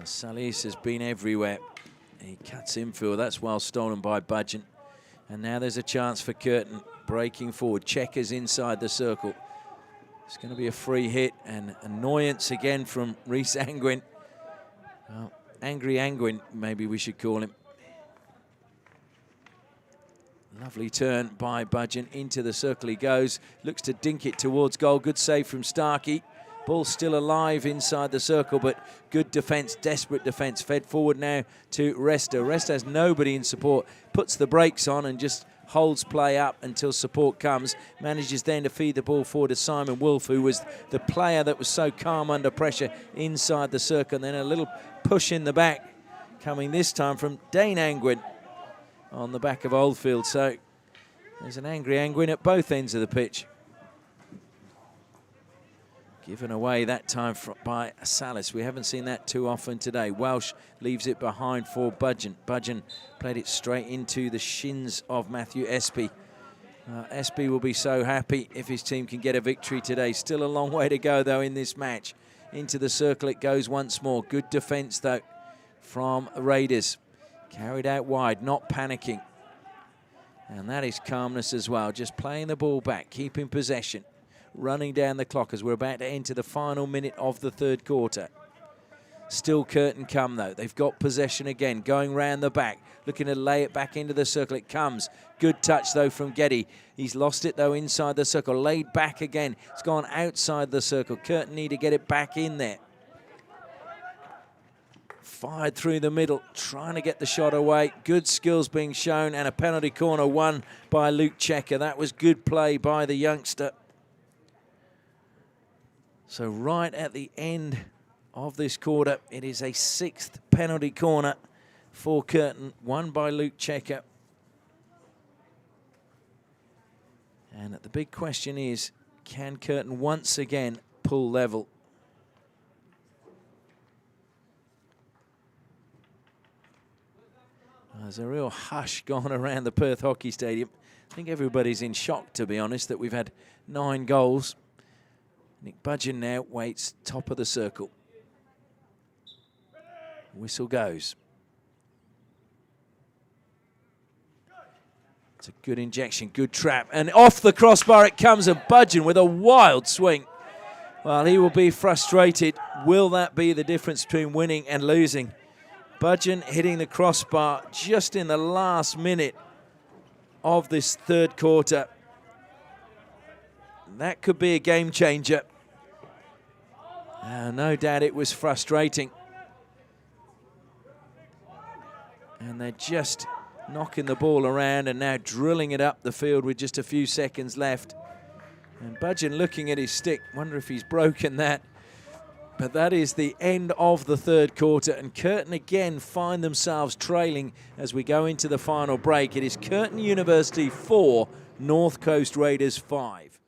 A: Salis has been everywhere. He cuts infield. That's well stolen by Budgeon. And now there's a chance for Curtin. Breaking forward. Checkers inside the circle. It's going to be a free hit. And annoyance again from Rhys Angwin. Well, Angry Angwin, maybe we should call him. Lovely turn by Budgeon. Into the circle he goes. Looks to dink it towards goal. Good save from Starkey. Ball still alive inside the circle, but good defence, desperate defence. Fed forward now to Resta. Resta has nobody in support, puts the brakes on and just holds play up until support comes. Manages then to feed the ball forward to Simon Wolf, who was the player that was so calm under pressure inside the circle. And then a little push in the back, coming this time from Dane Angwin on the back of Oldfield. So there's an angry Angwin at both ends of the pitch. Given away that time by Salis. We haven't seen that too often today. Welsh leaves it behind for Budgeon. Budgeon played it straight into the shins of Matthew Espy. Espy will be so happy if his team can get a victory today. Still a long way to go, though, in this match. Into the circle it goes once more. Good defence, though, from Raiders. Carried out wide, not panicking. And that is calmness as well. Just playing the ball back, keeping possession. Running down the clock as we're about to enter the final minute of the third quarter. Still Curtin come, though. They've got possession again, going round the back, looking to lay it back into the circle. It comes. Good touch, though, from Geddy. He's lost it, though, inside the circle. Laid back again. It's gone outside the circle. Curtin need to get it back in there. Fired through the middle, trying to get the shot away. Good skills being shown, and a penalty corner won by Luke Checker. That was good play by the youngster. So right at the end of this quarter, it is a 6th penalty corner for Curtin, won by Luke Checker. And the big question is, can Curtin once again pull level? There's a real hush gone around the Perth Hockey Stadium. I think everybody's in shock, to be honest, that we've had 9 goals. Nick Budgeon now waits top of the circle. Whistle goes. It's a good injection, good trap. And off the crossbar it comes, and Budgeon with a wild swing. Well, he will be frustrated. Will that be the difference between winning and losing? Budgeon hitting the crossbar just in the last minute of this third quarter. That could be a game changer. No doubt it was frustrating. And they're just knocking the ball around and now drilling it up the field with just a few seconds left. And Budgeon looking at his stick, wonder if he's broken that. But that is the end of the third quarter, and Curtin again find themselves trailing as we go into the final break. It is Curtin University 4, North Coast Raiders 5.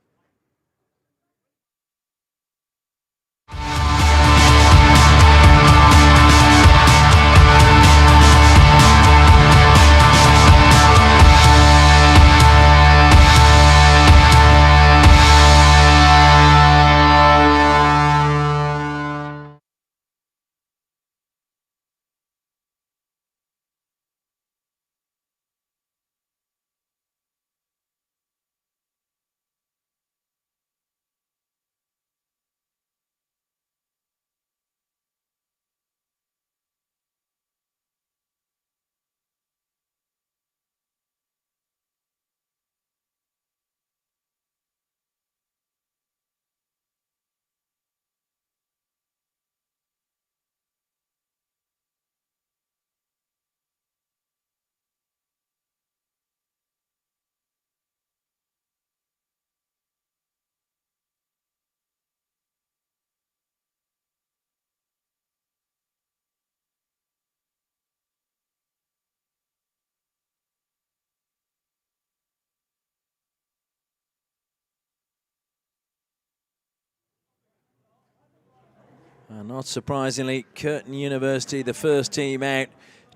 A: Not surprisingly, Curtin University, the first team out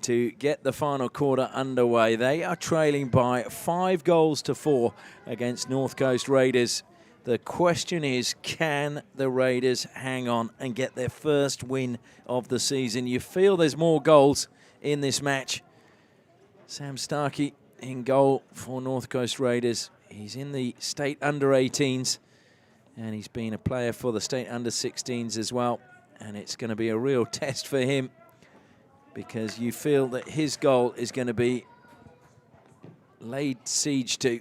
A: to get the final quarter underway. They are trailing by 5 goals to 4 against North Coast Raiders. The question is, can the Raiders hang on and get their first win of the season? You feel there's more goals in this match. Sam Starkey in goal for North Coast Raiders. He's in the state under-18s, and he's been a player for the state under-16s as well. And it's going to be a real test for him, because you feel that his goal is going to be laid siege to.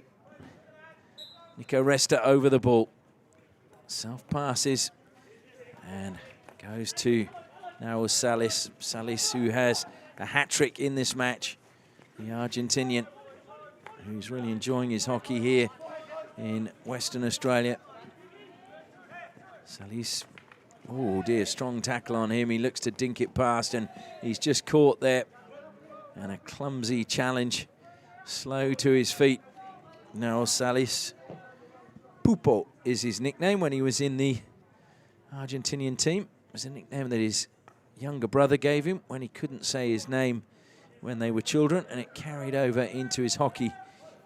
A: Nico Resta over the ball. Self-passes and goes to now Salis. Salis, who has a hat-trick in this match. The Argentinian, who's really enjoying his hockey here in Western Australia. Salis. Oh dear, strong tackle on him. He looks to dink it past, and he's just caught there. And a clumsy challenge. Slow to his feet. Now Salis. Pupo is his nickname when he was in the Argentinian team. It was a nickname that his younger brother gave him when he couldn't say his name when they were children, and it carried over into his hockey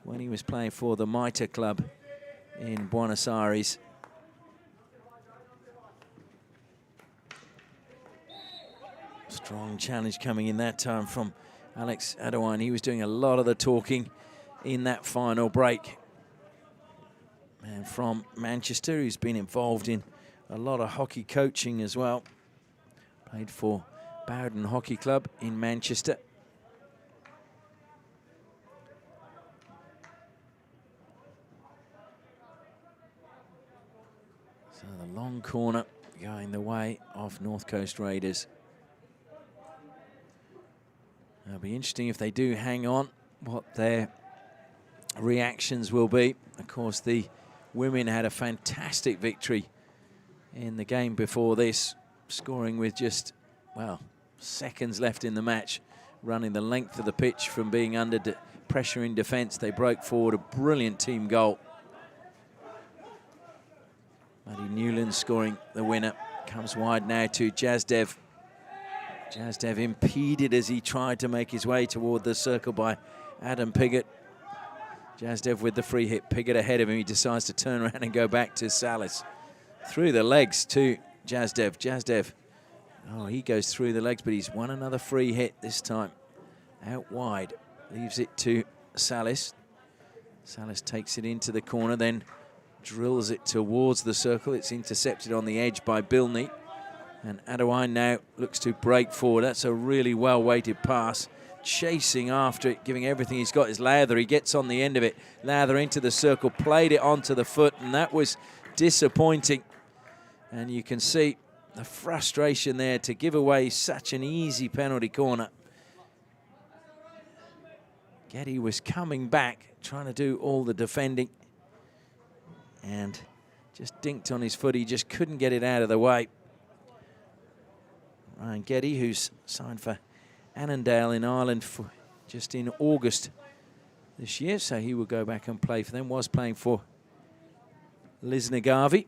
A: when he was playing for the Mitre club in Buenos Aires. Strong challenge coming in that time from Alex Adewine. He was doing a lot of the talking in that final break. And from Manchester, he's been involved in a lot of hockey coaching as well. Played for Bowden Hockey Club in Manchester. So the long corner going the way of North Coast Raiders. It'll be interesting if they do hang on, what their reactions will be. Of course, the women had a fantastic victory in the game before this, scoring with just, well, seconds left in the match running the length of the pitch from being under pressure in defence. They broke forward, a brilliant team goal. Matty Newland scoring the winner. Comes wide now to Jazdev. Jazdev impeded as he tried to make his way toward the circle by Adam Piggott. Jazdev with the free hit. Piggott ahead of him. He decides to turn around and go back to Salis. Through the legs to Jazdev. Jazdev, oh, he goes through the legs, but he's won another free hit this time. Out wide. Leaves it to Salis. Salis takes it into the corner, then drills it towards the circle. It's intercepted on the edge by Bilney. And Adewine now looks to break forward. That's a really well-weighted pass. Chasing after it, giving everything he's got is Lather. He gets on the end of it. Lather into the circle, played it onto the foot, and that was disappointing. And you can see the frustration there to give away such an easy penalty corner. Getty was coming back, trying to do all the defending, and just dinked on his foot. He just couldn't get it out of the way. Ryan Getty, who's signed for Annandale in Ireland for just in August this year, so he will go back and play for them. Was playing for Lisnagavi,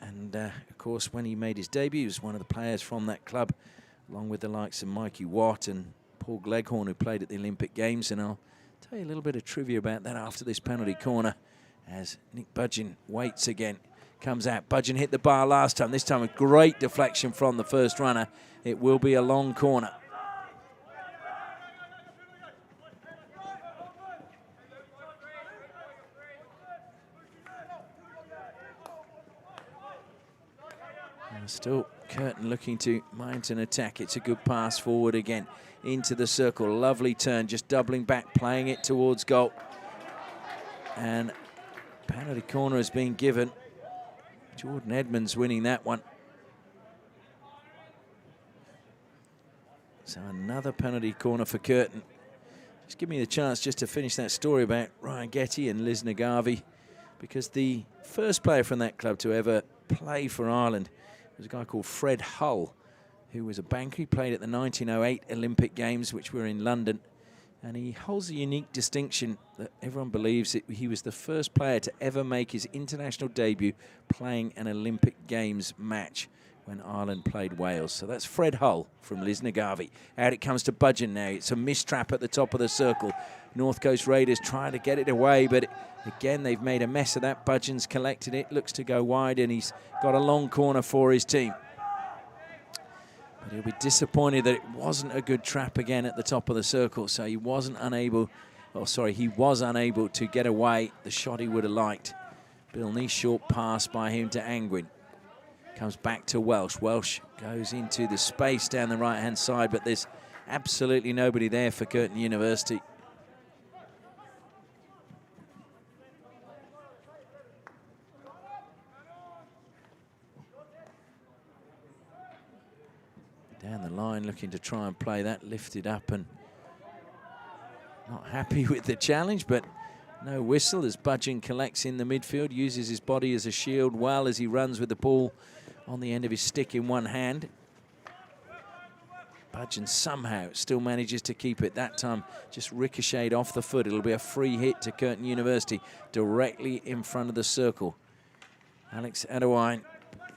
A: and of course when he made his debut, he was one of the players from that club, along with the likes of Mikey Watt and Paul Gleghorn, who played at the Olympic Games. And I'll tell you a little bit of trivia about that after this penalty corner, as Nick Budgeon waits again. Comes out. Budgeon hit the bar last time. This time a great deflection from the first runner. It will be a long corner. And still Curtin looking to mount an attack. It's a good pass forward again into the circle. Lovely turn, just doubling back, playing it towards goal. And penalty corner has been given. Jordan Edmonds winning that one. So another penalty corner for Curtin. Just give me the chance just to finish that story about Ryan Getty and Lisnagavi, because the first player from that club to ever play for Ireland was a guy called Fred Hull, who was a banker. He played at the 1908 Olympic Games, which were in London. And he holds a unique distinction that everyone believes that he was the first player to ever make his international debut playing an Olympic Games match when Ireland played Wales. So that's Fred Hull from Lisnagavi. Out it comes to Budgeon now. It's a mistrap at the top of the circle. North Coast Raiders trying to get it away, but again, they've made a mess of that. Budgeon's collected it, looks to go wide, and he's got a long corner for his team. But he'll be disappointed that it wasn't a good trap again at the top of the circle, so he was unable to get away the shot he would have liked. Bilney, short pass by him to Angwin. Comes back to Welsh. Welsh goes into the space down the right-hand side, but there's absolutely nobody there for Curtin University. Down the line, looking to try and play that, lifted up and not happy with the challenge, but no whistle as Budgeon collects in the midfield, uses his body as a shield well as he runs with the ball on the end of his stick in one hand. Budgeon somehow still manages to keep it. That time just ricocheted off the foot. It'll be a free hit to Curtin University directly in front of the circle. Alex Adewine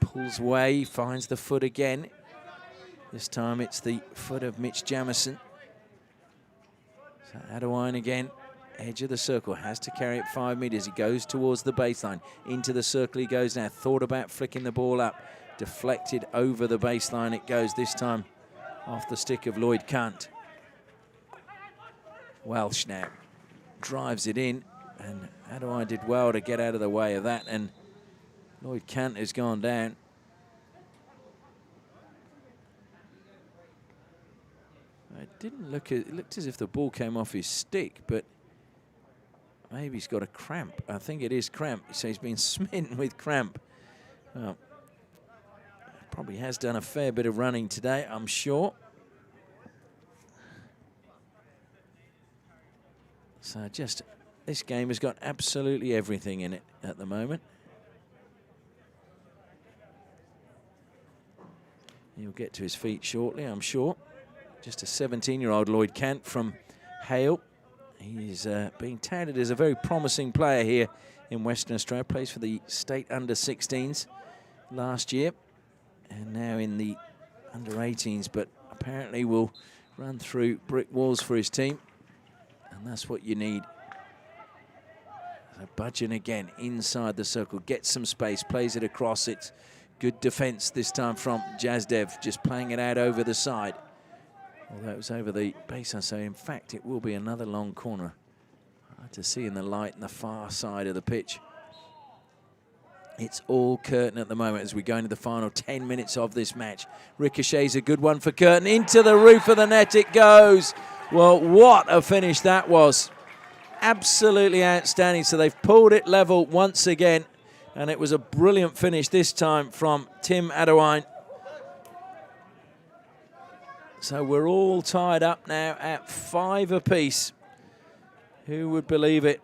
A: pulls away, finds the foot again. This time it's the foot of Mitch Jamison. So Adewine again, edge of the circle, has to carry it 5 meters. He goes towards the baseline. Into the circle he goes now. Thought about flicking the ball up. Deflected over the baseline it goes, this time off the stick of Lloyd Cunt. Welsh now drives it in, and Adewine did well to get out of the way of that, and Lloyd Cunt has gone down. It looked as if the ball came off his stick, but maybe he's got a cramp. I think it is cramp. So he's been smitten with cramp. Well, probably has done a fair bit of running today, I'm sure. So just, this game has got absolutely everything in it at the moment. He'll get to his feet shortly, I'm sure. just a 17-year-old Lloyd Kent from Hale. He's being touted as a very promising player here in Western Australia. Plays for the state under-16s last year and now in the under-18s, but apparently will run through brick walls for his team, and that's what you need. So Budgeon again inside the circle, gets some space, plays it across. It's good defense this time from Jazdev, just playing it out over the side. Although it was over the baseline, so in fact it will be another long corner. Hard to see in the light on the far side of the pitch. It's all Curtin at the moment as we go into the final 10 minutes of this match. Ricochet's a good one for Curtin. Into the roof of the net it goes. Well, what a finish that was. Absolutely outstanding. So they've pulled it level once again, and it was a brilliant finish this time from Tim Adewine. So we're all tied up now at 5 apiece. Who would believe it?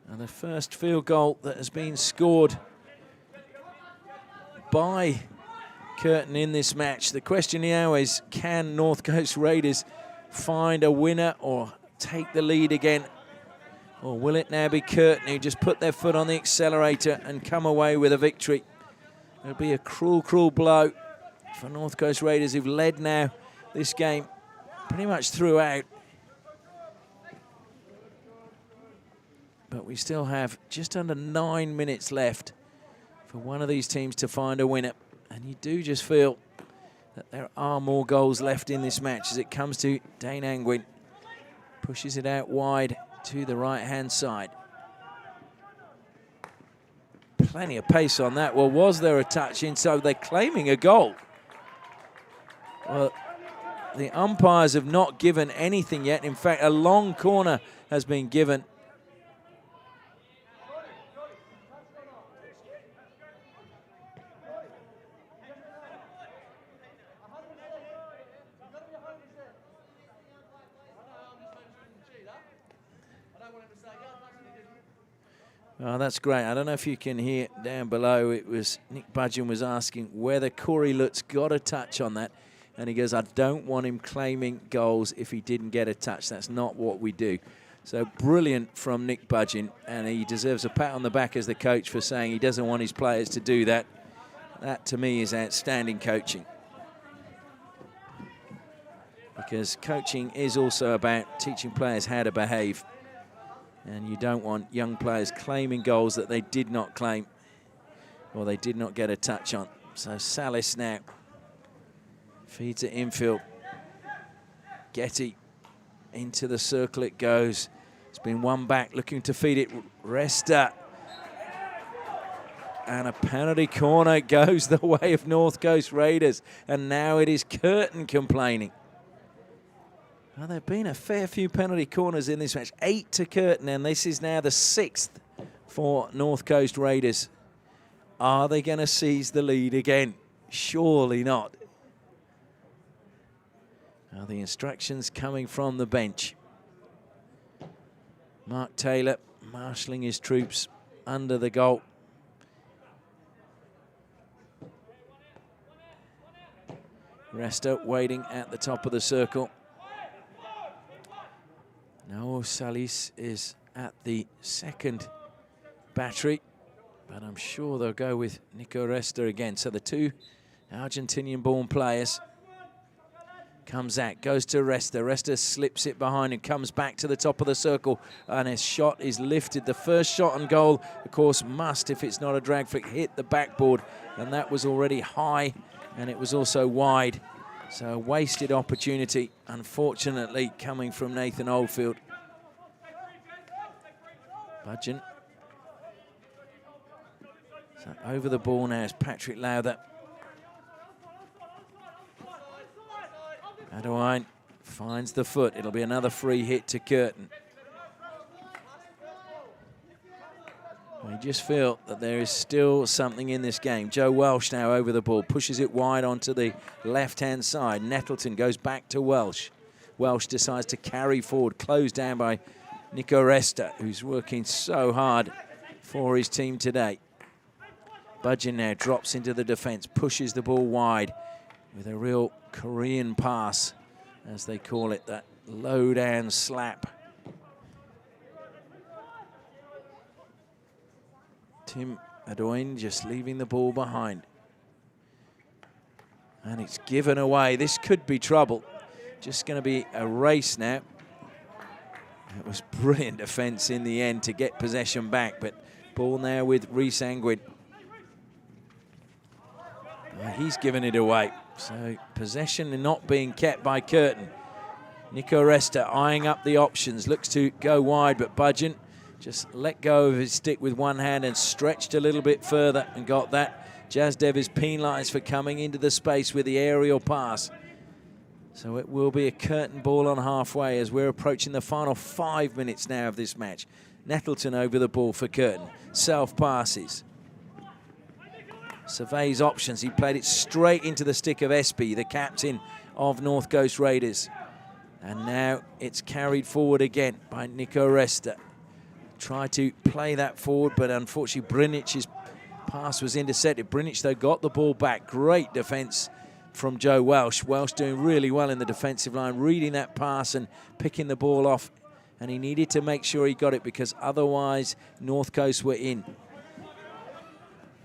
A: And the first field goal that has been scored by Curtin in this match. The question now is, can North Coast Raiders find a winner or take the lead again? Or will it now be Curtin who just put their foot on the accelerator and come away with a victory? It'll be a cruel, cruel blow for North Coast Raiders, who've led now this game pretty much throughout. But we still have just under 9 minutes left for one of these teams to find a winner. And you do just feel that there are more goals left in this match as it comes to Dane Angwin. Pushes it out wide to the right-hand side. Plenty of pace on that. Well, was there a touch in? So they're claiming a goal. Well, the umpires have not given anything yet. In fact, a long corner has been given. Oh, that's great. I don't know if you can hear down below. It was Nick Budgeon was asking whether Corey Lutz got a touch on that. And he goes, I don't want him claiming goals if he didn't get a touch. That's not what we do. So brilliant from Nick Budgeon. And he deserves a pat on the back as the coach for saying he doesn't want his players to do that. That, to me, is outstanding coaching. Because coaching is also about teaching players how to behave. And you don't want young players claiming goals that they did not claim or they did not get a touch on. So Salis now feeds it infield. Getty into the circle it goes. It's been one back looking to feed it. Resta. And a penalty corner goes the way of North Coast Raiders. And now it is Curtin complaining. Well, there have been a fair few penalty corners in this match. 8 to Curtin, and this is now the 6th for North Coast Raiders. Are they going to seize the lead again? Surely not. Now the instructions coming from the bench. Mark Taylor marshalling his troops under the goal. Resta waiting at the top of the circle. Now Salis is at the second battery, but I'm sure they'll go with Nico Resta again. So the two Argentinian-born players. Comes out, goes to Resta. Resta slips it behind and comes back to the top of the circle, and his shot is lifted. The first shot on goal, of course, must, if it's not a drag flick, hit the backboard, and that was already high, and it was also wide. So a wasted opportunity, unfortunately, coming from Nathan Oldfield. Budgeon. So over the ball now is Patrick Lowther. Adewine finds the foot. It'll be another free hit to Curtin. We just feel that there is still something in this game. Joe Welsh now over the ball, pushes it wide onto the left-hand side. Nettleton goes back to Welsh. Welsh decides to carry forward, closed down by Nico Resta, who's working so hard for his team today. Budgeon now drops into the defense, pushes the ball wide with a real Korean pass, as they call it, that low-down slap. Tim Adoin just leaving the ball behind. And it's given away. This could be trouble. Just going to be a race now. It was brilliant defense in the end to get possession back, but ball now with Rhys Angwin. He's given it away. So possession not being kept by Curtin. Nico Resta eyeing up the options, looks to go wide, but Budgeon just let go of his stick with one hand and stretched a little bit further and got that. Jazdev is penalised for coming into the space with the aerial pass. So it will be a Curtin ball on halfway as we're approaching the final 5 minutes now of this match. Nettleton over the ball for Curtin. Self passes. Surveys options. He played it straight into the stick of Espy, the captain of North Coast Raiders. And now it's carried forward again by Nico Resta. Tried to play that forward, but unfortunately Brinic's pass was intercepted. Brinic, though, got the ball back. Great defence from Joe Welsh. Welsh doing really well in the defensive line, reading that pass and picking the ball off. And he needed to make sure he got it because otherwise North Coast were in.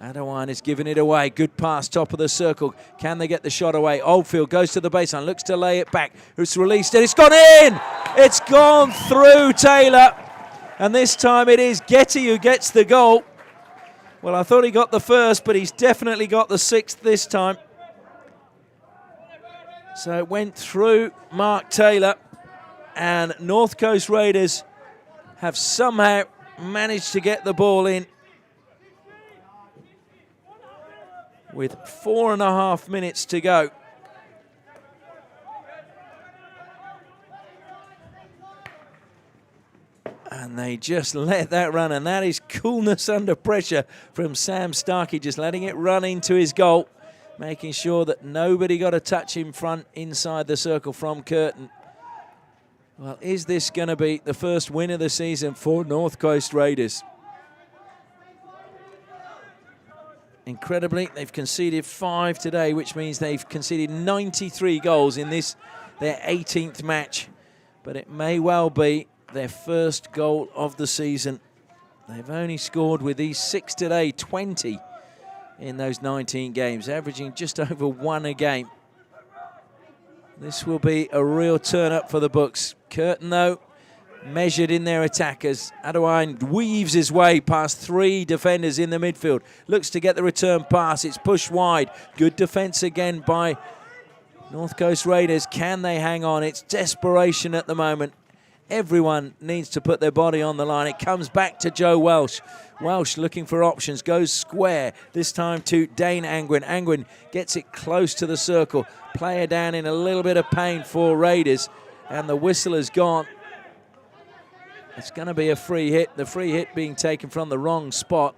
A: Adewine is giving it away. Good pass, top of the circle. Can they get the shot away? Oldfield goes to the baseline, looks to lay it back. It's released and it's gone in! It's gone through Taylor. And this time it is Getty who gets the goal. Well, I thought he got the first, but he's definitely got the sixth this time. So it went through Mark Taylor, and North Coast Raiders have somehow managed to get the ball in with 4.5 minutes to go. And they just let that run, and that is coolness under pressure from Sam Starkey, just letting it run into his goal, making sure that nobody got a touch in front inside the circle from Curtin. Well, is this going to be the first win of the season for North Coast Raiders? Incredibly, they've conceded 5 today, which means they've conceded 93 goals in this, their 18th match. But it may well be their first goal of the season. They've only scored with these 6 today, 20 in those 19 games, averaging just over 1 a game. This will be a real turn-up for the books. Curtin, though, measured in their attackers. Adewine weaves his way past 3 defenders in the midfield. Looks to get the return pass. It's pushed wide. Good defence again by North Coast Raiders. Can they hang on? It's desperation at the moment. Everyone needs to put their body on the line. It comes back to Joe Welsh. Welsh looking for options, goes square, this time to Dane Angwin. Angwin gets it close to the circle. Player down in a little bit of pain for Raiders, and the whistle has gone. It's going to be a free hit, the free hit being taken from the wrong spot.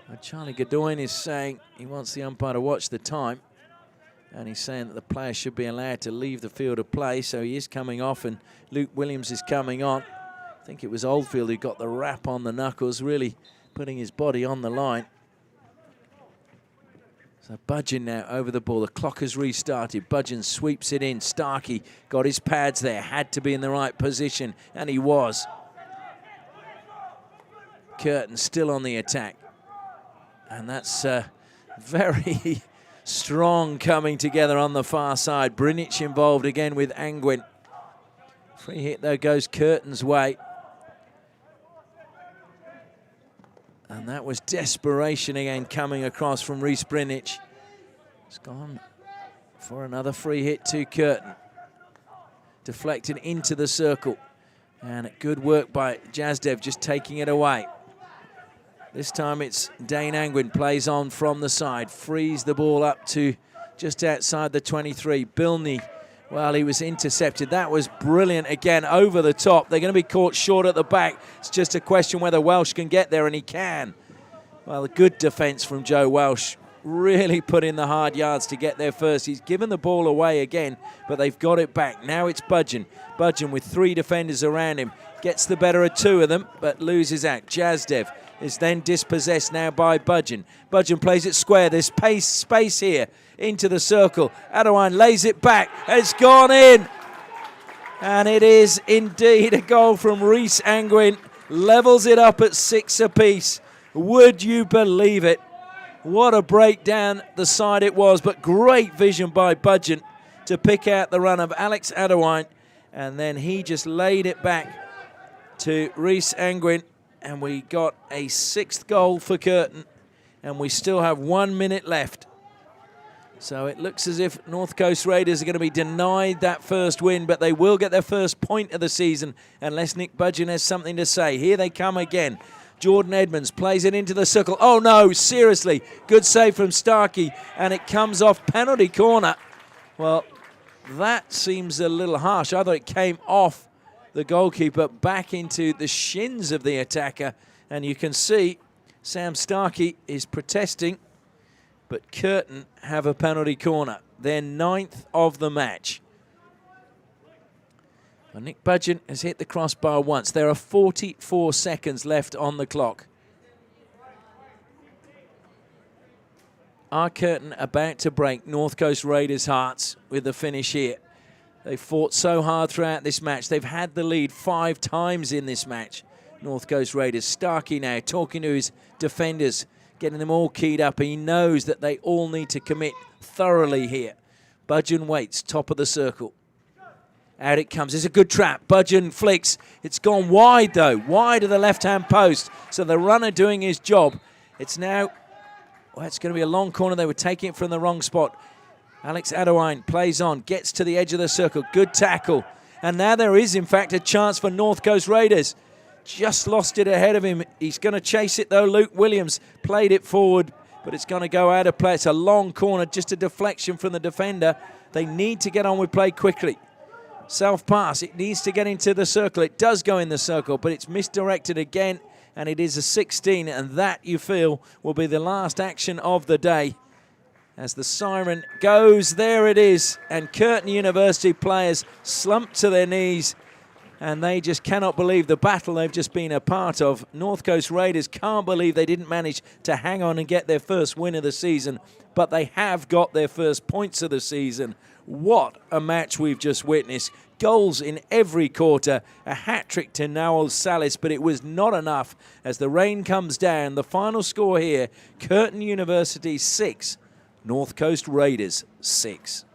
A: And Charlie Godoyne is saying he wants the umpire to watch the time. And he's saying that the player should be allowed to leave the field of play, so he is coming off, and Luke Williams is coming on. I think it was Oldfield who got the wrap on the knuckles, really putting his body on the line. So Budgeon now over the ball. The clock has restarted. Budgeon sweeps it in. Starkey got his pads there, had to be in the right position, and he was. Curtin still on the attack. And that's very strong coming together on the far side. Brinic involved again with Angwin. Free hit, though, goes Curtin's way. And that was desperation again coming across from Rhys Brinic. It's gone for another free hit to Curtin. Deflected into the circle. And good work by Jazdev just taking it away. This time it's Dane Angwin, plays on from the side, frees the ball up to just outside the 23. Bilney, well, he was intercepted. That was brilliant again, over the top. They're going to be caught short at the back. It's just a question whether Welsh can get there, and he can. Well, a good defence from Joe Welsh. Really put in the hard yards to get there first. He's given the ball away again, but they've got it back. Now it's Budgeon. Budgeon with 3 defenders around him. Gets the better of 2 of them, but loses out. Jazdev is then dispossessed now by Budgeon. Budgeon plays it square. There's space here into the circle. Adewine lays it back. It's gone in. And it is indeed a goal from Rhys Angwin. Levels it up at 6 apiece. Would you believe it? What a breakdown the side it was, but great vision by Budgeon to pick out the run of Alex Adewine. And then he just laid it back to Rhys Angwin. And we got a 6th goal for Curtin. And we still have 1 minute left. So it looks as if North Coast Raiders are going to be denied that first win, but they will get their first point of the season unless Nick Budgeon has something to say. Here they come again. Jordan Edmonds plays it into the circle. Oh, no, seriously. Good save from Starkey, and it comes off penalty corner. Well, that seems a little harsh. I thought it came off the goalkeeper back into the shins of the attacker, and you can see Sam Starkey is protesting. But Curtin have a penalty corner. Their 9th of the match. Well, Nick Budgeon has hit the crossbar once. There are 44 seconds left on the clock. Are Curtin about to break North Coast Raiders' hearts with the finish here? They fought so hard throughout this match. They've had the lead 5 times in this match. North Coast Raiders. Starkey now talking to his defenders, getting them all keyed up. He knows that they all need to commit thoroughly here. Budgeon waits, top of the circle. Out it comes. It's a good trap. Budgeon flicks. It's gone wide, though. Wide of the left-hand post. So the runner doing his job. It's now, well, it's going to be a long corner. They were taking it from the wrong spot. Alex Adewine plays on, gets to the edge of the circle. Good tackle. And now there is, in fact, a chance for North Coast Raiders. Just lost it ahead of him. He's going to chase it, though. Luke Williams played it forward, but it's going to go out of play. It's a long corner, just a deflection from the defender. They need to get on with play quickly. Self-pass. It needs to get into the circle. It does go in the circle, but it's misdirected again, and it is a 16, and that, you feel, will be the last action of the day. As the siren goes, there it is, and Curtin University players slump to their knees, and they just cannot believe the battle they've just been a part of. North Coast Raiders can't believe they didn't manage to hang on and get their first win of the season, but they have got their first points of the season. What a match we've just witnessed. Goals in every quarter, a hat-trick to Noel Salis, but it was not enough as the rain comes down. The final score here, Curtin University 6, North Coast Raiders 6.